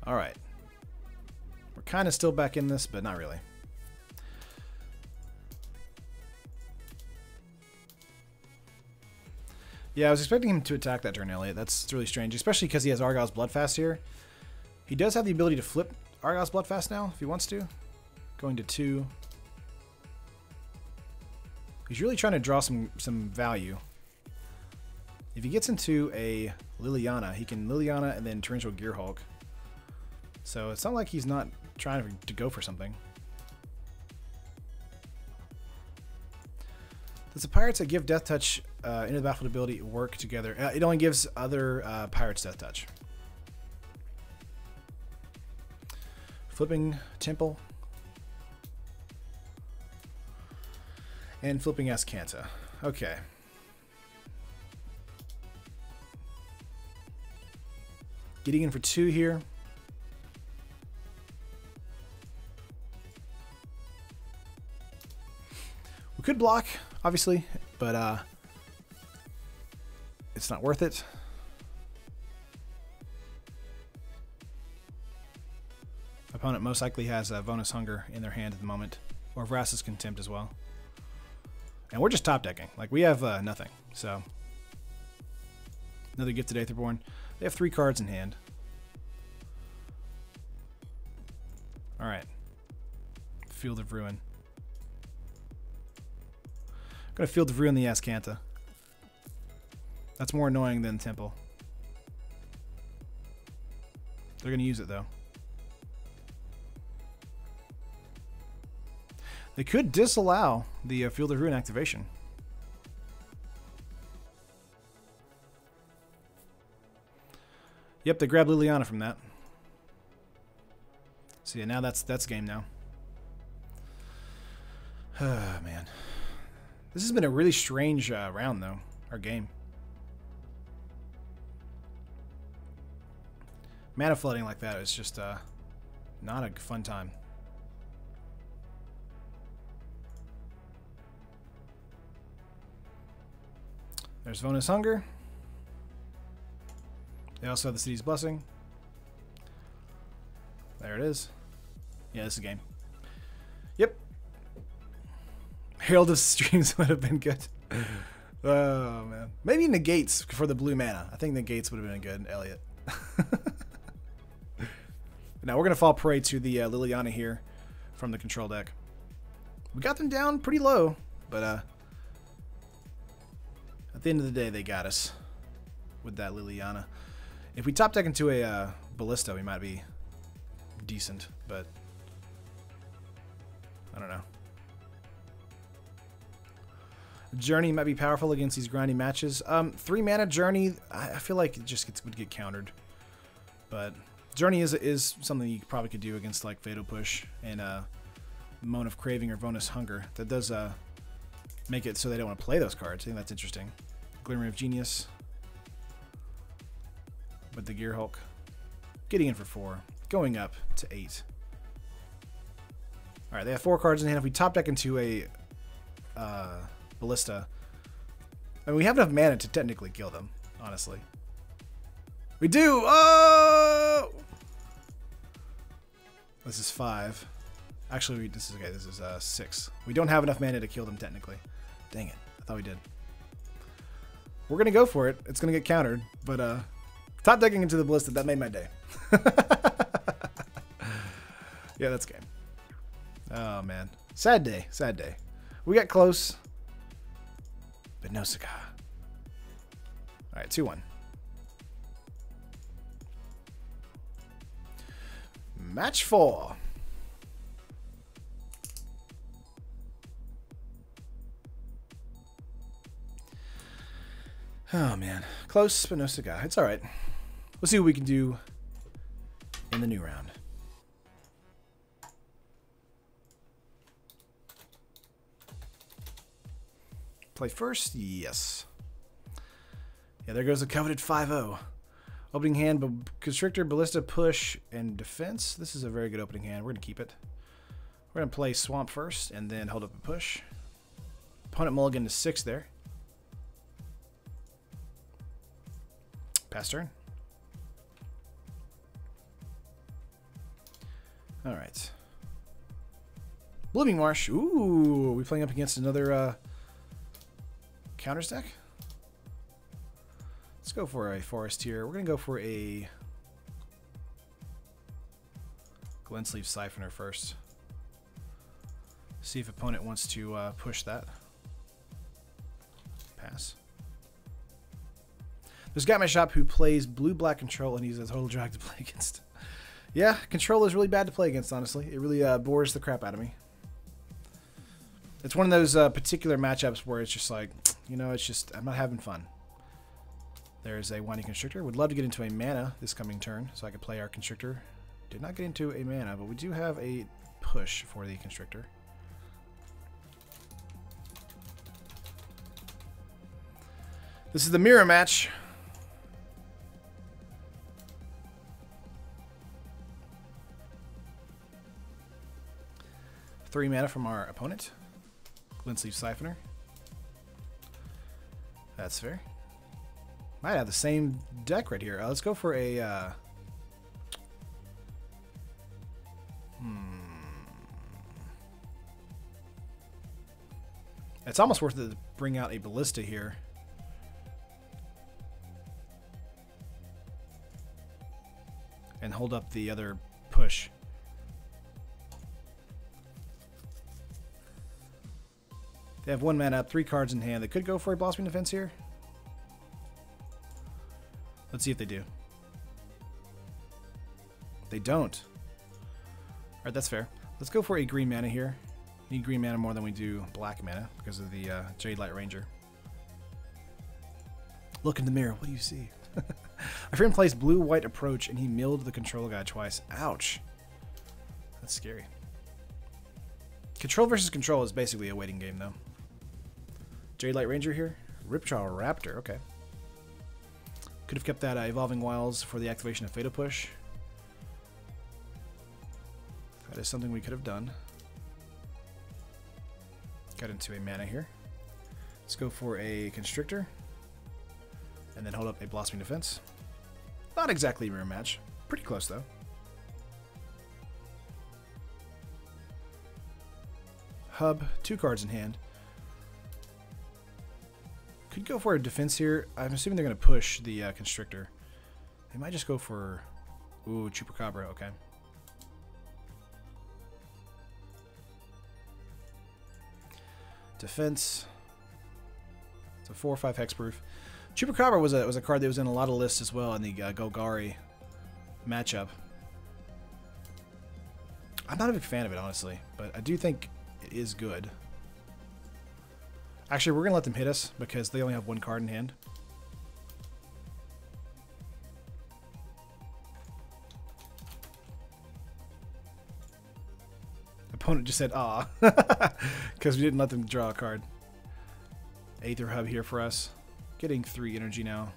Alright. We're kind of still back in this, but not really. Yeah, I was expecting him to attack that turn, Elliot. That's really strange, especially because he has Argyle's Bloodfast here. He does have the ability to flip Argyle's Bloodfast now, if he wants to. Going to 2. He's really trying to draw some value. If he gets into a Liliana, he can Liliana and then Torrential Gearhulk. So it's not like he's not trying to go for something. Does the pirates that give Death Touch into the battlefield ability work together? It only gives other pirates Death Touch. Flipping Temple. And flipping Azcanta. Okay. Getting in for 2 here. We could block, obviously, but it's not worth it. Opponent most likely has Vonus Hunger in their hand at the moment, or Vraska's Contempt as well. And we're just top decking. Like, we have nothing. So, another Gifted Aetherborn. They have 3 cards in hand. Alright. Field of Ruin. I'm going to Field of Ruin the Azcanta. That's more annoying than Temple. They're going to use it, though. They could disallow the Field of Ruin activation. Yep, they grabbed Liliana from that. So yeah, now that's game now. Oh, man. This has been a really strange round, though. Our game. Mana flooding like that is just not a fun time. There's Vonus Hunger. They also have the City's Blessing. There it is. Yeah, this is a game. Yep. Herald of Streams would have been good. Oh, man. Maybe Negates for the blue mana. I think Negates would have been good, Elliot. Now we're going to fall prey to the Liliana here from the control deck. We got them down pretty low, but at the end of the day, they got us with that Liliana. If we top deck into a Ballista, we might be decent, but I don't know. Journey might be powerful against these grinding matches. 3 mana Journey, I feel like it just would get countered. But Journey is something you probably could do against like Fatal Push and Moan of Craving or Vonus Hunger. That does make it so they don't want to play those cards. I think that's interesting. Glimmer of Genius with the Gearhulk. Getting in for 4. Going up to 8. Alright, they have 4 cards in hand. If we top deck into a Ballista, I mean, we have enough mana to technically kill them, honestly. We do! Oh! This is 5. Actually, this is okay. This is 6. We don't have enough mana to kill them, technically. Dang it. I thought we did. We're going to go for it. It's going to get countered, but top decking into the Ballista, that made my day. Yeah, that's game. Oh, man. Sad day. Sad day. We got close, but no cigar. All right, 2-1. Match 4. Oh, man. Close, but no cigar. It's all right. We'll see what we can do in the new round. Play first? Yes. Yeah, there goes the coveted 5-0. Opening hand, Constrictor, Ballista, Push, and Defense. This is a very good opening hand. We're going to keep it. We're going to play Swamp first, and then hold up a Push. Opponent mulligan to 6 there. Pass turn. All right. Blooming Marsh. Ooh, are we playing up against another counters deck? Let's go for a forest here. We're going to go for a Glensleeve Siphoner first. See if opponent wants to push that. Pass. There's a guy in my shop who plays blue-black control, and he's a total drag to play against. Yeah, control is really bad to play against, honestly. It really bores the crap out of me. It's one of those particular matchups where it's just like, you know, it's just, I'm not having fun. There's a Winding Constrictor. Would love to get into a mana this coming turn, so I could play our Constrictor. Did not get into a mana, but we do have a push for the Constrictor. This is the mirror match. Three mana from our opponent. Glensleeve Siphoner. That's fair. Might have the same deck right here. Let's go for a... It's almost worth it to bring out a Ballista here. And hold up the other push. They have 1 mana up, 3 cards in hand. They could go for a Blossoming Defense here. Let's see if they do. They don't. Alright, that's fair. Let's go for a green mana here. Need green mana more than we do black mana because of the Jade Light Ranger. Look in the mirror. What do you see? My friend plays blue-white approach, and he milled the control guy twice. Ouch. That's scary. Control versus control is basically a waiting game, though. Jade Light Ranger here. Ripjaw Raptor. Okay. Could have kept that Evolving Wilds for the activation of Fatal Push. That is something we could have done. Got into a mana here. Let's go for a Constrictor. And then hold up a Blossoming Defense. Not exactly a mirror match. Pretty close, though. Hub, 2 cards in hand. Could go for a defense here. I'm assuming they're going to push the Constrictor. They might just go for... Ooh, Chupacabra, okay. Defense. It's a 4 or 5 hexproof. Chupacabra was a card that was in a lot of lists as well in the Golgari matchup. I'm not a big fan of it, honestly, but I do think it is good. Actually, we're going to let them hit us because they only have 1 card in hand. Opponent just said, "Ah," because we didn't let them draw a card. Aether Hub here for us. Getting 3 energy now.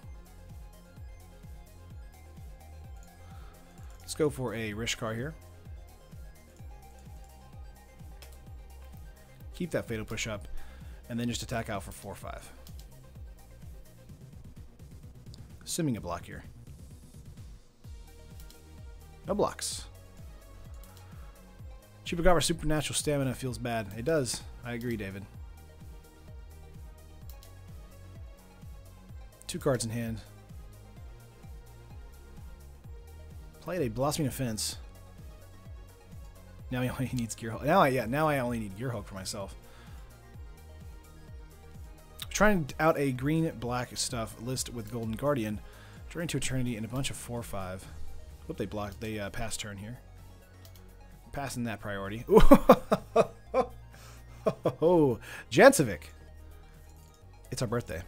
Let's go for a Rishkar here. Keep that Fatal Push up. And then just attack out for 4/5. Assuming a block here. No blocks. Chupacabra Supernatural Stamina feels bad. It does. I agree, David. 2 cards in hand. Played a Blossoming Defense. Now he only needs Gearhulk. Now I only need Gearhulk for myself. Trying out a green-black stuff list with Golden Guardian. Journey to Eternity and a bunch of 4/5. Whoop, they blocked. They pass turn here. Passing that priority. Oh, Jancevic. It's our birthday.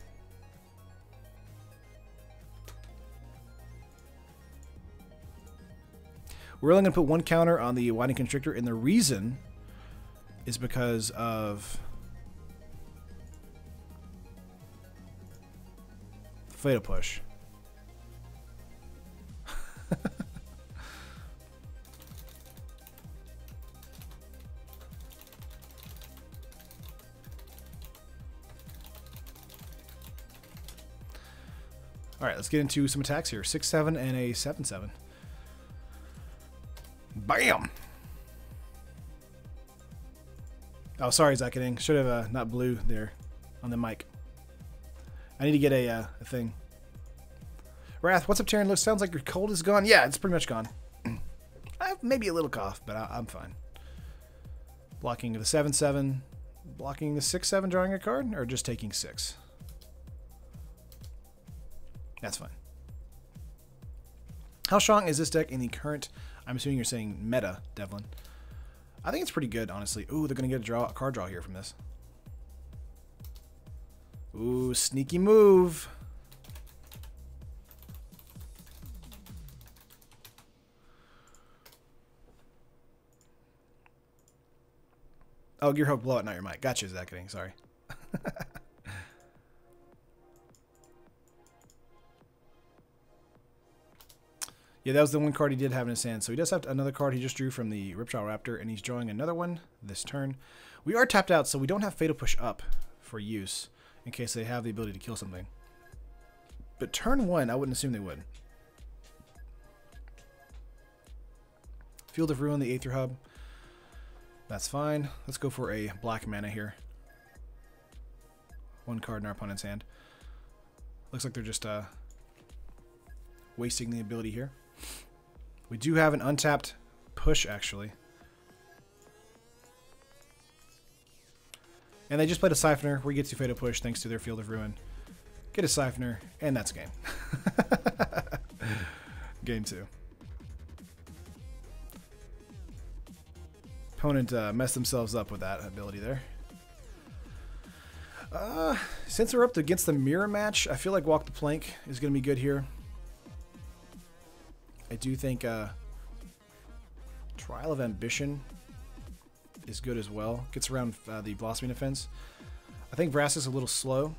We're only going to put one counter on the Winding Constrictor, and the reason is because of Fatal Push. All right, let's get into some attacks here. 6-7 and a 7-7. Bam! Oh, sorry, Zacketing. Should have not blew there on the mic. I need to get a thing. Wrath, what's up, Taryn? Looks sounds like your cold is gone. Yeah, it's pretty much gone. I have maybe a little cough, but I'm fine. Blocking the 7-7. Blocking the 6-7, drawing a card, or just taking 6? That's fine. How strong is this deck in the current, I'm assuming you're saying meta, Devlin? I think it's pretty good, honestly. Ooh, they're going to get a card draw here from this. Ooh, sneaky move. Oh, Gearhawk blow it, not your mic. Gotcha, Zacketing. Sorry. Yeah, that was the one card he did have in his hand. So he does have another card he just drew from the Ripjaw Raptor, and he's drawing another one this turn. We are tapped out, so we don't have Fatal Push up for use in case they have the ability to kill something. But turn 1, I wouldn't assume they would. Field of Ruin, the Aether Hub. That's fine. Let's go for a black mana here. One card in our opponent's hand. Looks like they're just wasting the ability here. We do have an untapped push, actually. And they just played a Siphoner, where he gets you Fatal Push thanks to their Field of Ruin. Get a Siphoner, and that's game. Game 2. Opponent messed themselves up with that ability there. Since we're up against the mirror match, I feel like Walk the Plank is going to be good here. I do think Trial of Ambition is good as well. Gets around the Blossoming Defense. I think Vrass is a little slow.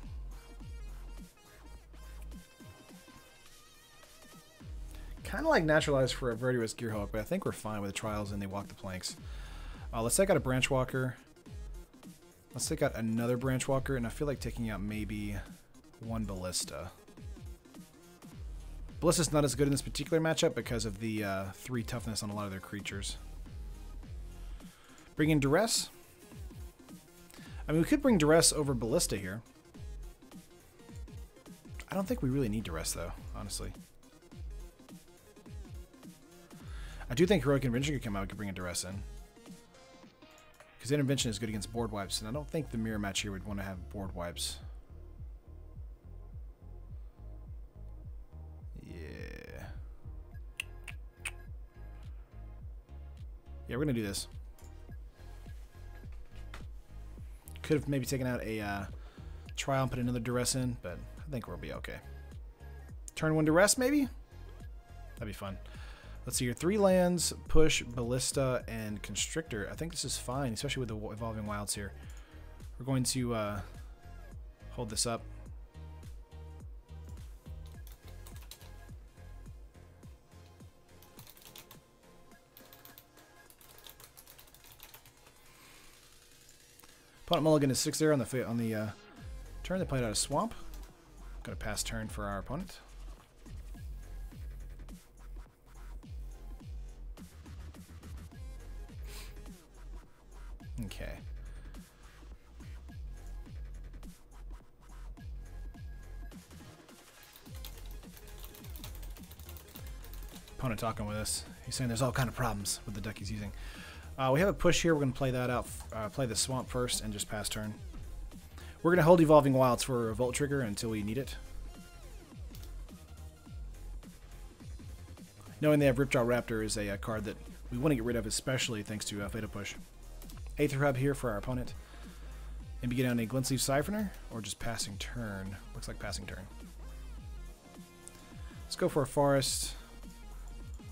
Kind of like Naturalized for a Vertiwist Gearhawk, but I think we're fine with the Trials and they Walk the Planks. Let's take out a Branch Walker. Let's take out another Branch Walker, and I feel like taking out maybe one Ballista. Ballista's not as good in this particular matchup because of the 3 toughness on a lot of their creatures. Bring in Duress. I mean, we could bring Duress over Ballista here. I don't think we really need Duress, though, honestly. I do think Heroic Intervention could come out. We could bring a Duress in. Because Intervention is good against board wipes, and I don't think the mirror match here would want to have board wipes. Yeah. Yeah, we're going to do this. Could have maybe taken out a Trial and put another Duress in, but I think we'll be okay. Turn 1 Duress, maybe? That'd be fun. Let's see here. 3 lands, push, Ballista, and Constrictor. I think this is fine, especially with the Evolving Wilds here. We're going to hold this up. Opponent mulligan is 6 there on the turn. They played out a Swamp. Going to pass turn for our opponent. Okay. Opponent talking with us. He's saying there's all kind of problems with the deck he's using. We have a push here. We're going to play that out. Play the Swamp first and just pass turn. We're going to hold Evolving Wilds for a Volt Trigger until we need it. Knowing they have Ripjaw Raptor is a card that we want to get rid of, especially thanks to Fatal Push. Aether Hub here for our opponent. Maybe get down a Glint Sleeve Siphoner, or just passing turn. Looks like passing turn. Let's go for a Forest.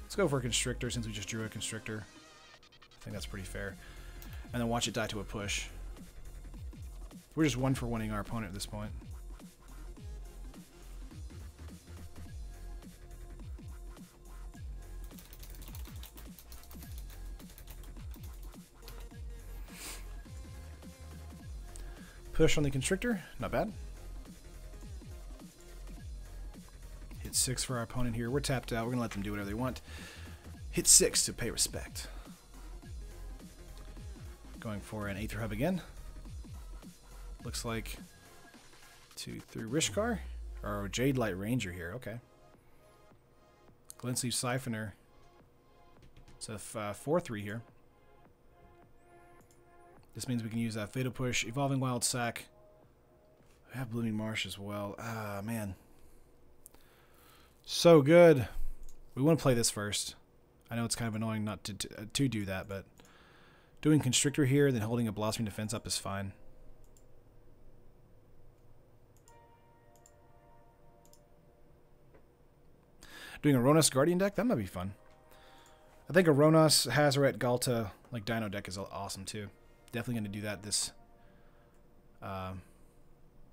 Let's go for a Constrictor since we just drew a Constrictor. I think that's pretty fair. And then watch it die to a push. We're just 1-for-1ing our opponent at this point. Push on the Constrictor, not bad. Hit 6 for our opponent here. We're tapped out. We're going to let them do whatever they want. Hit 6 to pay respect. Going for an Aether Hub again. Looks like 2, 3 Rishkar. Or Jade Light Ranger here. Okay. Glint Sleeve Siphoner. It's a 4-3 here. This means we can use Fatal Push, Evolving Wild Sack. We have Blooming Marsh as well. Ah, man. So good. We want to play this first. I know it's kind of annoying not to do that, but doing Constrictor here, then holding a Blossoming Defense up is fine. Doing a Ronos Guardian deck, that might be fun. I think a Ronos Hazoret Galta like Dino deck is awesome too. Definitely going to do that this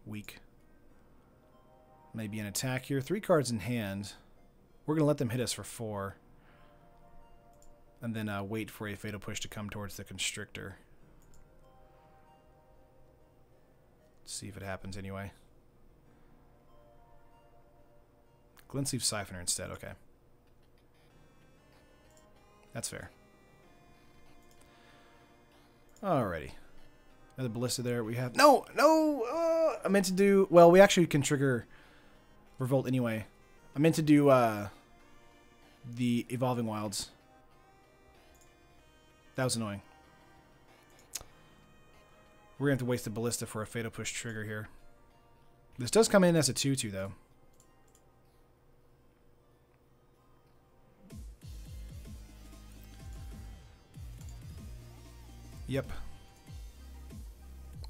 week. Maybe an attack here. 3 cards in hand. We're going to let them hit us for 4. And then wait for a Fatal Push to come towards the Constrictor. Let's see if it happens anyway. Glint Sleeve Siphoner instead. Okay. That's fair. Alrighty. Another Ballista there. We have... No! I meant to do... Well, we actually can trigger Revolt anyway. I meant to do the Evolving Wilds. That was annoying. We're going to have to waste the Ballista for a Fatal Push trigger here. This does come in as a 2-2, though. Yep.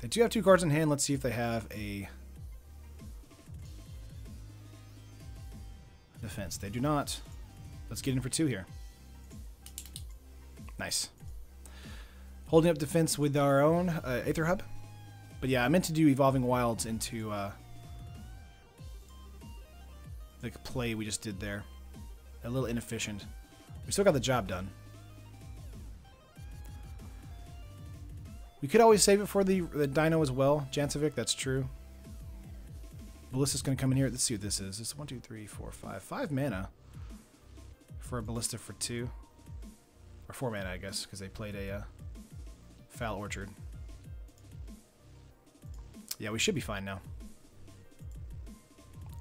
They do have 2 cards in hand. Let's see if they have a defense. They do not. Let's get in for 2 here. Nice. Holding up defense with our own Aether Hub. But yeah, I meant to do Evolving Wilds into the play we just did there. A little inefficient. We still got the job done. We could always save it for the Dino as well. Jancevic, that's true. Ballista's going to come in here. Let's see what this is. It's 1, 2, 3, 4, 5. 5 mana for a Ballista for 2. Or 4 mana, I guess, because they played a Foul Orchard. Yeah, we should be fine now.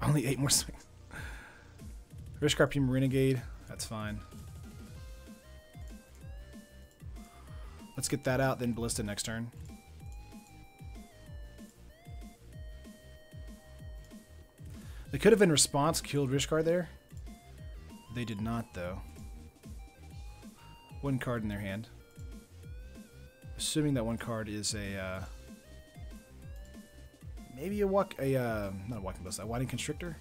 Only 8 more swings. Rishkar Puma Renegade. That's fine. Let's get that out, then Ballista next turn. They could have in response killed Rishkar there. They did not, though. 1 card in their hand. Assuming that 1 card is a maybe not a Walking Ballista, a Whiting Constrictor.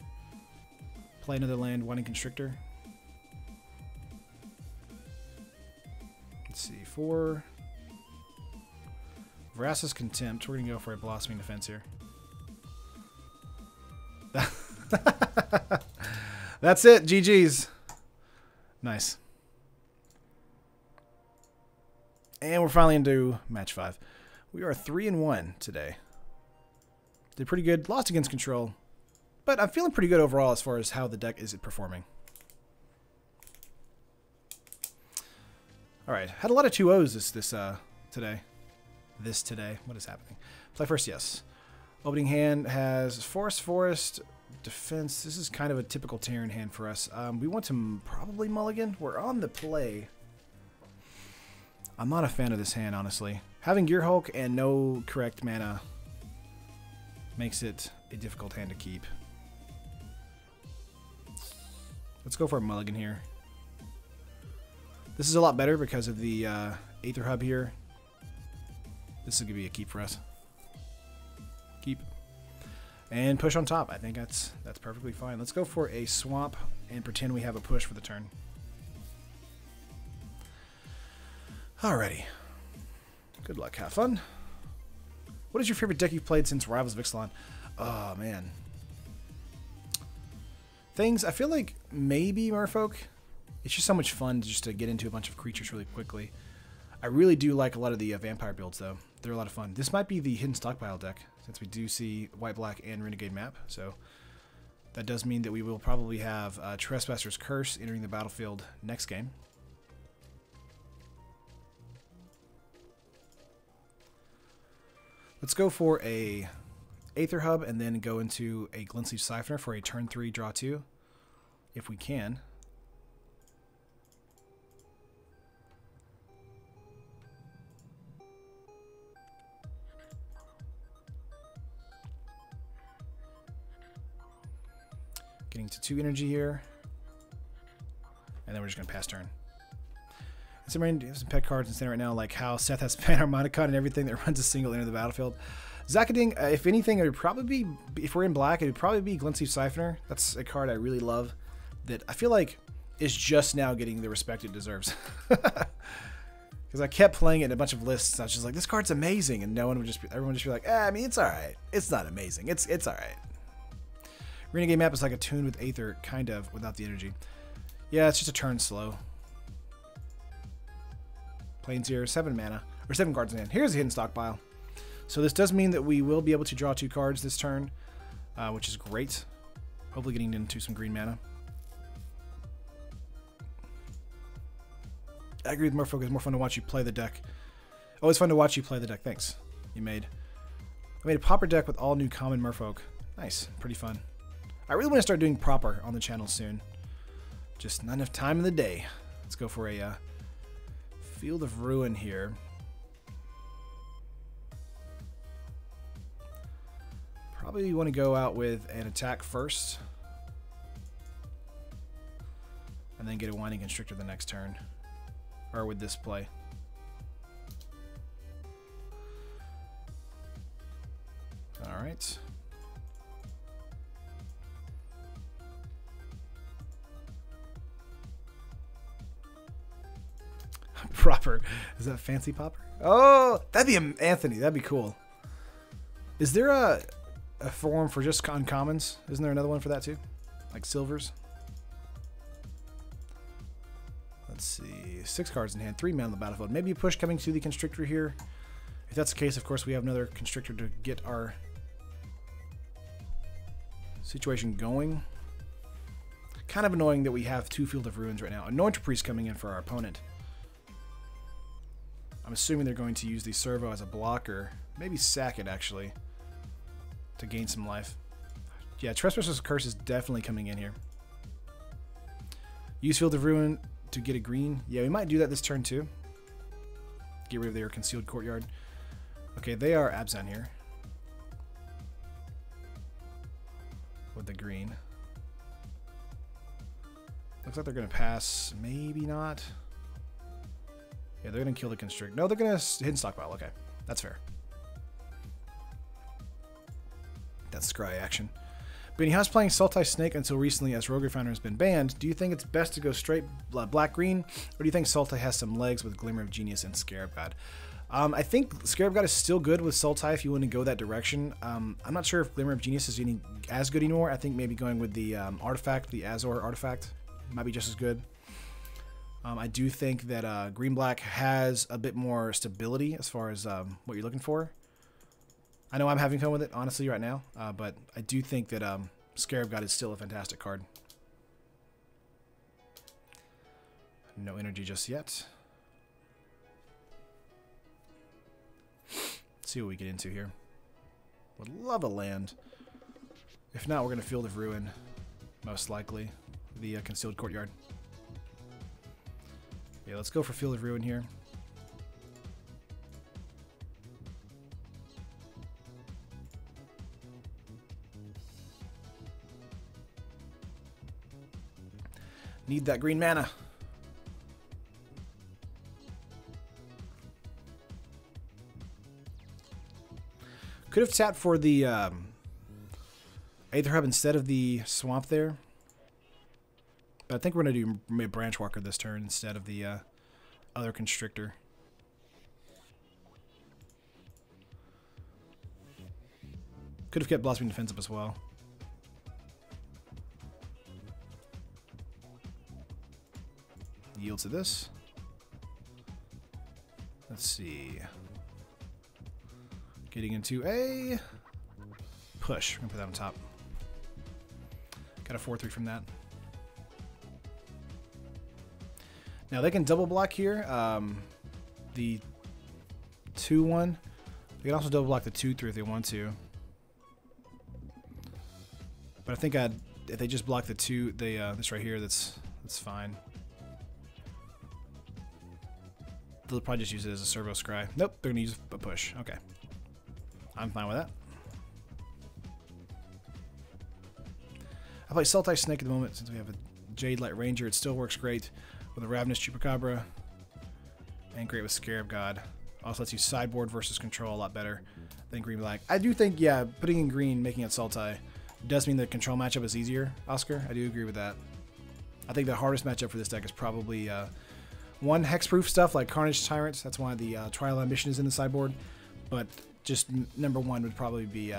Play another land, Whiting Constrictor. Let's see, 4. Vrasa's Contempt. We're going to go for a Blossoming Defense here. That's it. GG's. Nice. And we're finally into match 5. We are 3-1 today. Did pretty good. Lost against Control. But I'm feeling pretty good overall as far as how the deck is performing. Alright. Had a lot of 2-0s today. Today. What is happening? Play first, yes. Opening hand has Forest, Defense. This is kind of a typical Terran hand for us. We want to probably mulligan. We're on the play. I'm not a fan of this hand, honestly. Having Gear Hulk and no correct mana makes it a difficult hand to keep. Let's go for a mulligan here. This is a lot better because of the Aether Hub here. This is going to be a keep for us. Keep. And push on top. I think that's perfectly fine. Let's go for a swamp and pretend we have a push for the turn. Alrighty. Good luck. Have fun. What is your favorite deck you've played since Rivals of Ixalan? Oh, man. Things, I feel like maybe Merfolk. It's just so much fun just to get into a bunch of creatures really quickly. I really do like a lot of the vampire builds, though. They're a lot of fun. This might be the Hidden Stockpile deck, since we do see White, Black, and Renegade map. So that does mean that we will probably have Trespasser's Curse entering the battlefield next game. Let's go for a Aether Hub and then go into a Glintleaf Siphoner for a turn 3 draw 2, if we can. Getting to 2 energy here. And then we're just going to pass turn. So we have some pet cards instead right now, like how Seth has Panharmonicon and everything that runs a single into the battlefield. Zakading, if anything, it would probably be, if we're in black, it would probably be Glintleaf Siphoner. That's a card I really love that I feel like is just now getting the respect it deserves. Because I kept playing it in a bunch of lists. I was just like, this card's amazing. And no one would just be, everyone would just be like, I mean, it's all right. It's not amazing. It's all right. Renegade map is like a tune with Aether, kind of, without the energy. Yeah, it's just a turn slow. Plains here, 7 mana, or 7 cards in hand. Here's a Hidden Stockpile. So this does mean that we will be able to draw 2 cards this turn, which is great. Hopefully getting into some green mana. I agree with Merfolk. It's more fun to watch you play the deck. Oh, it's fun to watch you play the deck. Thanks. I made a Pauper deck with all new common Merfolk. Nice. Pretty fun. I really want to start doing Pauper on the channel soon. Just not enough time in the day. Let's go for a Field of Ruin here. Probably want to go out with an attack first. And then get a Winding Constrictor the next turn. Or with this play. Alright. Proper. Is that Fancy Popper? Oh, that'd be Anthony. That'd be cool. Is there a form for just uncommons? Isn't there another one for that too? Like silvers? Let's see. 6 cards in hand. 3 mana on the battlefield. Maybe a push coming to the Constrictor here. If that's the case, of course, we have another Constrictor to get our situation going. Kind of annoying that we have 2 Field of Ruins right now. Anointer Priest coming in for our opponent. I'm assuming they're going to use the Servo as a blocker. Maybe sack it, actually, to gain some life. Yeah, Trespasser's Curse is definitely coming in here. Use Field of Ruin to get a green. Yeah, we might do that this turn, too. Get rid of their Concealed Courtyard. Okay, they are Abzan here. With the green. Looks like they're going to pass. Maybe not. Yeah, they're going to kill the Constrict. No, they're going to Hidden Stockpile. Okay, that's fair. That's scry action. Benny, how's playing Sultai Snake until recently as Rogue Refiner has been banned? Do you think it's best to go straight black-green? Or do you think Sultai has some legs with Glimmer of Genius and Scarab God? I think Scarab God is still good with Sultai if you want to go that direction. I'm not sure if Glimmer of Genius is as good anymore. I think maybe going with the artifact, the Azor artifact, might be just as good. I do think that green-black has a bit more stability as far as what you're looking for. I know I'm having fun with it, honestly, right now, but I do think that Scarab God is still a fantastic card. No energy just yet. Let's see what we get into here. Would love a land. If not, we're going to Field of Ruin, most likely. The Concealed Courtyard. Yeah, let's go for Field of Ruin here. Need that green mana. Could have tapped for the Aether Hub instead of the Swamp there. But I think we're going to do Branchwalker this turn instead of the other Constrictor. Could have kept Blossoming Defense up as well. Yield to this. Let's see. Getting into a push. We're going to put that on top. Got a 4-3 from that. Now they can double block here. The 2-1. They can also double block the 2-3 if they want to. But I think if they just block the 2, this right here, that's fine. They'll probably just use it as a servo scry. Nope, they're gonna use a push. Okay, I'm fine with that. I play Sultai Snake at the moment since we have a Jade Light Ranger. It still works great with a Ravenous Chupacabra and great with Scarab God. Also lets you sideboard versus control a lot better than green black. I do think, yeah, putting in green, making it Sultai, does mean the control matchup is easier, Oscar. I do agree with that. I think the hardest matchup for this deck is probably one hexproof stuff like Carnage Tyrant. That's why the Trial Ambition is in the sideboard. But just number one would probably be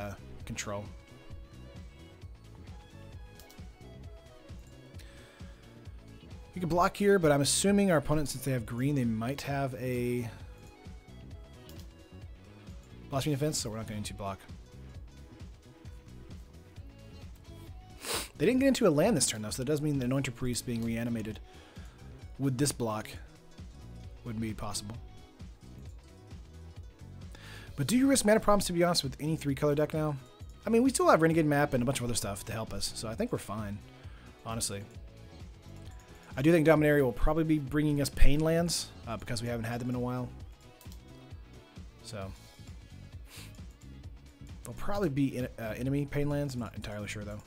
control. We could block here, but I'm assuming our opponent, since they have green, they might have a Blossoming Defense, so we're not going to block. They didn't get into a land this turn, though, so that does mean the Anointed Priest being reanimated with this block wouldn't be possible. But do you risk mana problems, to be honest, with any 3-color deck now? I mean, we still have Renegade Map and a bunch of other stuff to help us, so I think we're fine, honestly. I do think Dominaria will probably be bringing us Pain lands, because we haven't had them in a while. So, they'll probably be enemy Pain lands. I'm not entirely sure, though.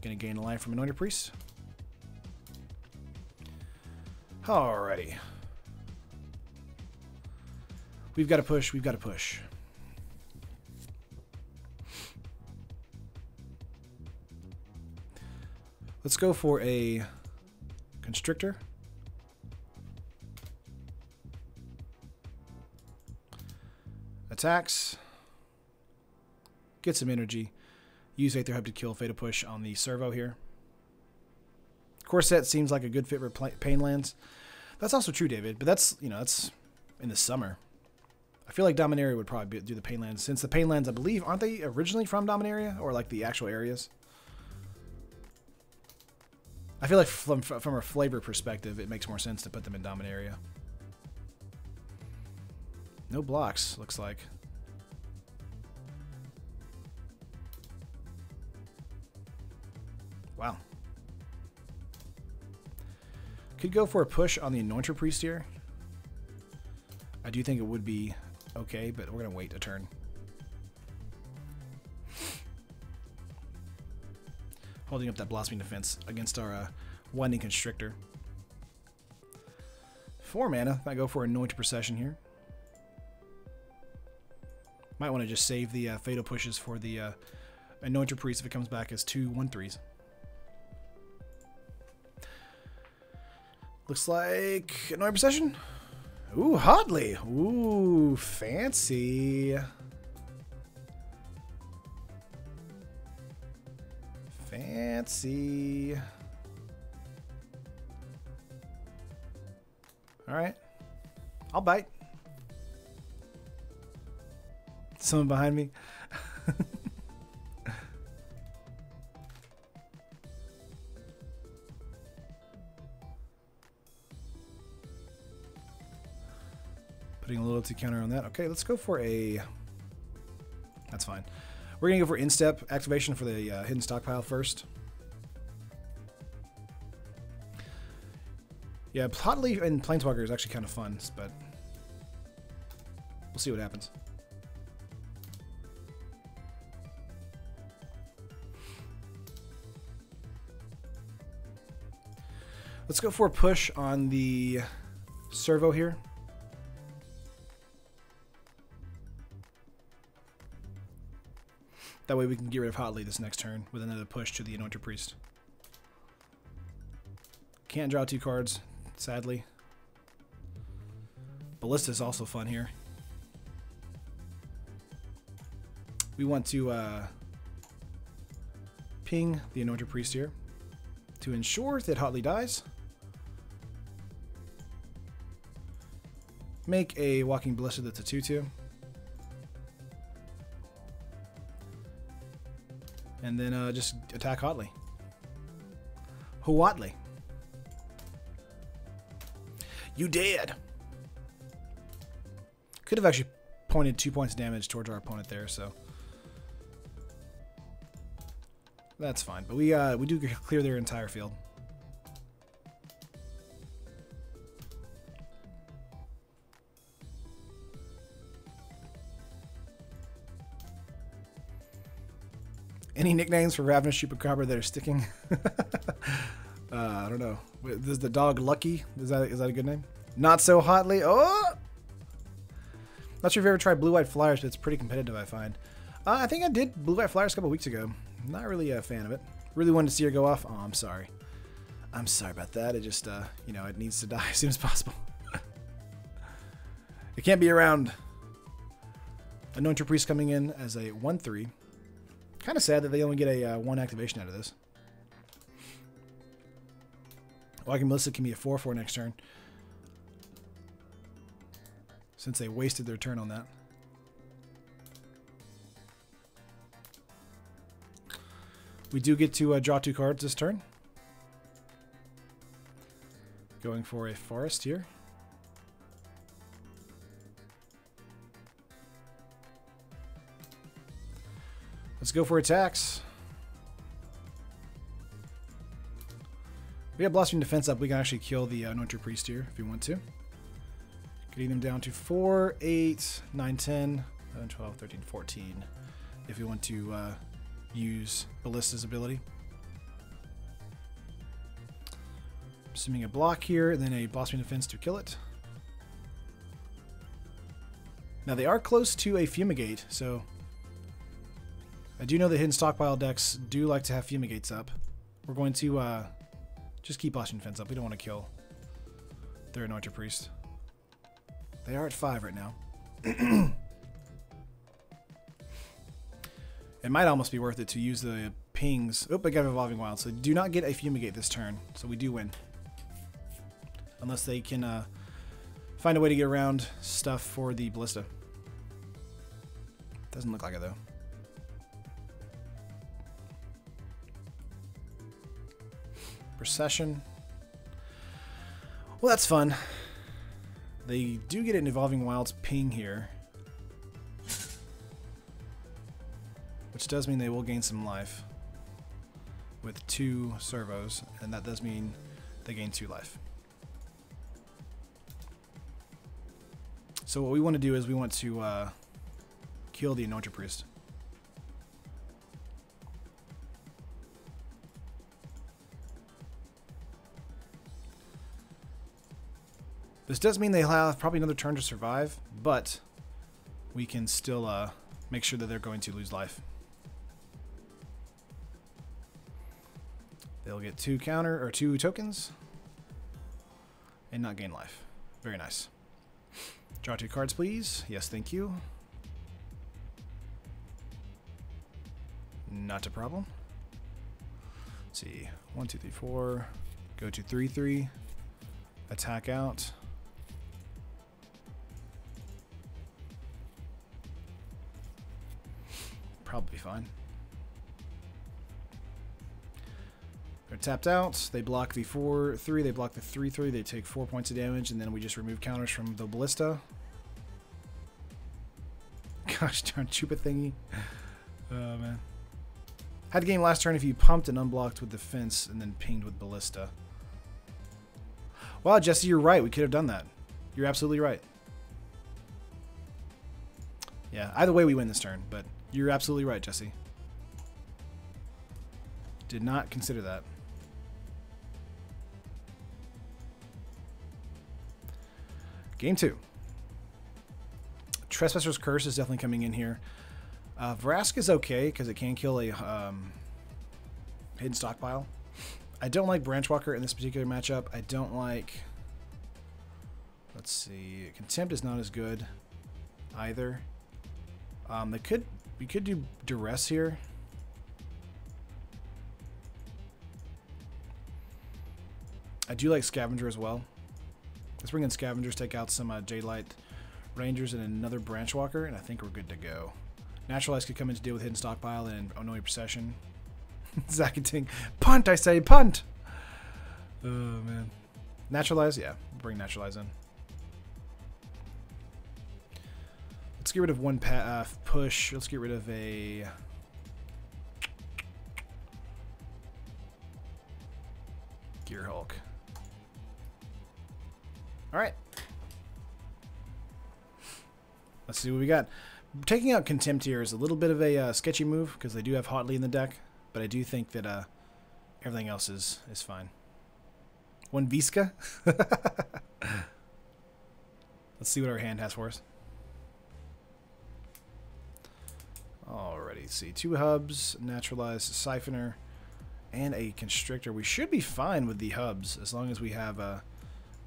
Gonna gain a life from Anointed Priest. Alrighty. We've got to push. We've got to push. Let's go for a Constrictor. Attacks. Get some energy. Use Aether Hub to kill Fatal Push on the servo here. Corset seems like a good fit for Pain lands. That's also true, David, but that's, you know, that's in the summer. I feel like Dominaria would probably do the Pain lands, since the Pain lands, I believe, aren't they originally from Dominaria, or like the actual areas? I feel like from a flavor perspective, it makes more sense to put them in Dominaria. No blocks, looks like. Wow. Could go for a push on the Anointer Priest here. I do think it would be okay, but we're going to wait a turn. Holding up that Blossoming Defense against our Winding Constrictor. 4 mana. Might go for Anointed Procession here. Might want to just save the Fatal Pushes for the Anointer Priest if it comes back as 2 1/3s. Looks like Anointed Procession. Ooh, Hotly. Ooh, fancy. Fancy. All right. I'll bite. Someone behind me. Putting a loyalty counter on that. Okay, let's go for a... That's fine. We're going to go for Instep activation for the Hidden Stockpile first. Yeah, Hotly and Planeswalker is actually kind of fun, but we'll see what happens. Let's go for a push on the servo here. That way we can get rid of Hotly this next turn with another push to the Anointer Priest. Can't draw 2 cards, sadly. Ballista is also fun here. We want to ping the Anointer Priest here to ensure that Hotly dies. Make a Walking Ballista that's a 2/2. And then just attack Hotly. Hotly. You dead. Could have actually pointed 2 points of damage towards our opponent there, so that's fine. But we do clear their entire field. Any nicknames for Ravenous Chupacabra that are sticking? I don't know. Is the dog Lucky? Is that a good name? Not so hotly. Oh! Not sure if you ever tried Blue-White Flyers, but it's pretty competitive, I find. I think I did Blue-White Flyers a couple weeks ago. Not really a fan of it. Really wanted to see her go off. Oh, I'm sorry. I'm sorry about that. It just, you know, it needs to die as soon as possible. It can't be around. Anointer Priest coming in as a 1/3. Kind of sad that they only get a 1 activation out of this. Walking Melissa can be a 4/4 next turn, since they wasted their turn on that. We do get to draw 2 cards this turn. Going for a forest here. Let's go for attacks. We have Blossoming Defense up. We can actually kill the Anointer Priest here if we want to. Getting them down to 4, 8, 9, 10, 11, 12, 13, 14. If we want to use Ballista's ability. Assuming a block here, and then a Blossoming Defense to kill it. Now they are close to a Fumigate, so I do know that hidden stockpile decks do like to have Fumigates up. We're going to just keep Blossoming Defense up. We don't want to kill their Anointer Priest. They are at 5 right now. It might almost be worth it to use the pings. Oh, I got Evolving Wild. So do not get a Fumigate this turn. So we do win. Unless they can find a way to get around stuff for the Ballista. Doesn't look like it though. Procession. Well, that's fun. They do get an Evolving Wilds ping here, which does mean they will gain some life with 2 servos, and that does mean they gain 2 life. So what we want to do is we want to kill the Anointer Priest. This does mean they'll have probably another turn to survive, but we can still make sure that they're going to lose life. They'll get 2 tokens and not gain life. Very nice. Draw 2 cards, please. Yes, thank you. Not a problem. Let's see. 1, 2, 3, 4. Go to 3, 3. Attack out. Probably fine. They're tapped out. They block the 4/3. They block the 3/3. They take 4 points of damage, and then we just remove counters from the Ballista. Gosh darn Chupa thingy. Oh man. Had a game last turn if you pumped and unblocked with defense and then pinged with Ballista. Wow, Jesse, you're right. We could have done that. You're absolutely right. Yeah, either way we win this turn, but you're absolutely right, Jesse. Did not consider that. Game 2. Trespasser's Curse is definitely coming in here. Vrask is okay because it can kill a hidden stockpile. I don't like Branchwalker in this particular matchup. I don't like... Let's see. Contempt is not as good either. We could do Duress here. I do like Scavenger as well. Let's bring in Scavengers, take out some Jadelight Rangers and another Branchwalker, and I think we're good to go. Naturalize could come in to deal with Hidden Stockpile and Annoying Procession. Zacketing. Punt, I say, punt! Oh, man. Naturalize? Yeah, bring Naturalize in. Let's get rid of one push. Let's get rid of a... Gear Hulk. Alright. Let's see what we got. Taking out Contempt here is a little bit of a sketchy move because they do have Hotly in the deck, but I do think that everything else is fine. One Visca. Let's see what our hand has for us. Alrighty, see, 2 hubs, Naturalized Siphoner, and a Constrictor. We should be fine with the hubs as long as we have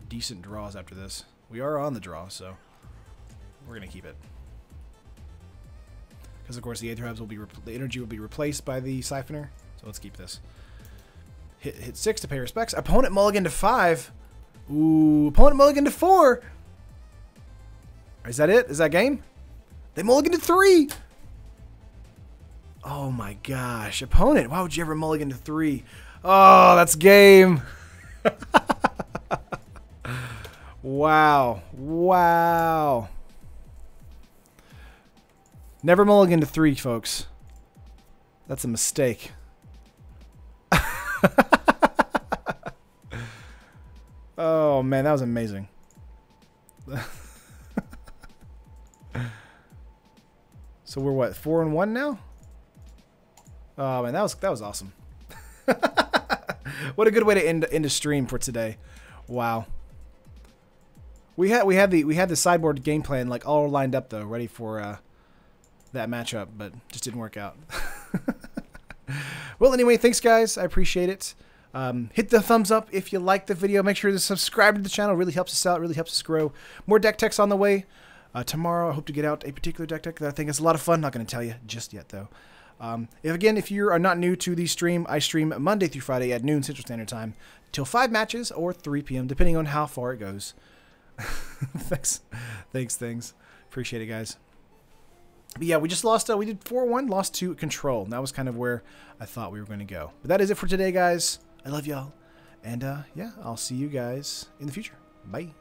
decent draws after this. We are on the draw, so we're gonna keep it. Because of course the Aether hubs will be the energy will be replaced by the Siphoner, so let's keep this. Hit 6 to pay respects. Opponent mulligan to 5. Ooh, opponent mulligan to 4. Is that it? Is that game? They mulligan to 3. Oh my gosh. Opponent, why would you ever mulligan to 3? Oh, that's game. Wow. Wow. Never mulligan to 3, folks. That's a mistake. Oh man, that was amazing. So we're what, 4-1 now? Oh man, that was awesome. What a good way to end a stream for today. Wow. We had the sideboard game plan like all lined up though, ready for that matchup, but just didn't work out. Well, anyway, thanks guys. I appreciate it. Hit the thumbs up if you like the video. Make sure to subscribe to the channel. It really helps us out. Really helps us grow. More deck techs on the way. Tomorrow, I hope to get out a particular deck tech that I think is a lot of fun. Not going to tell you just yet, though. If you are not new to the stream, I stream Monday through Friday at noon Central Standard Time till 5 matches or 3 p.m., depending on how far it goes. Thanks. Appreciate it, guys. But yeah, we just lost. We did 4-1, lost to Control. And that was kind of where I thought we were going to go. But that is it for today, guys. I love y'all. And yeah, I'll see you guys in the future. Bye.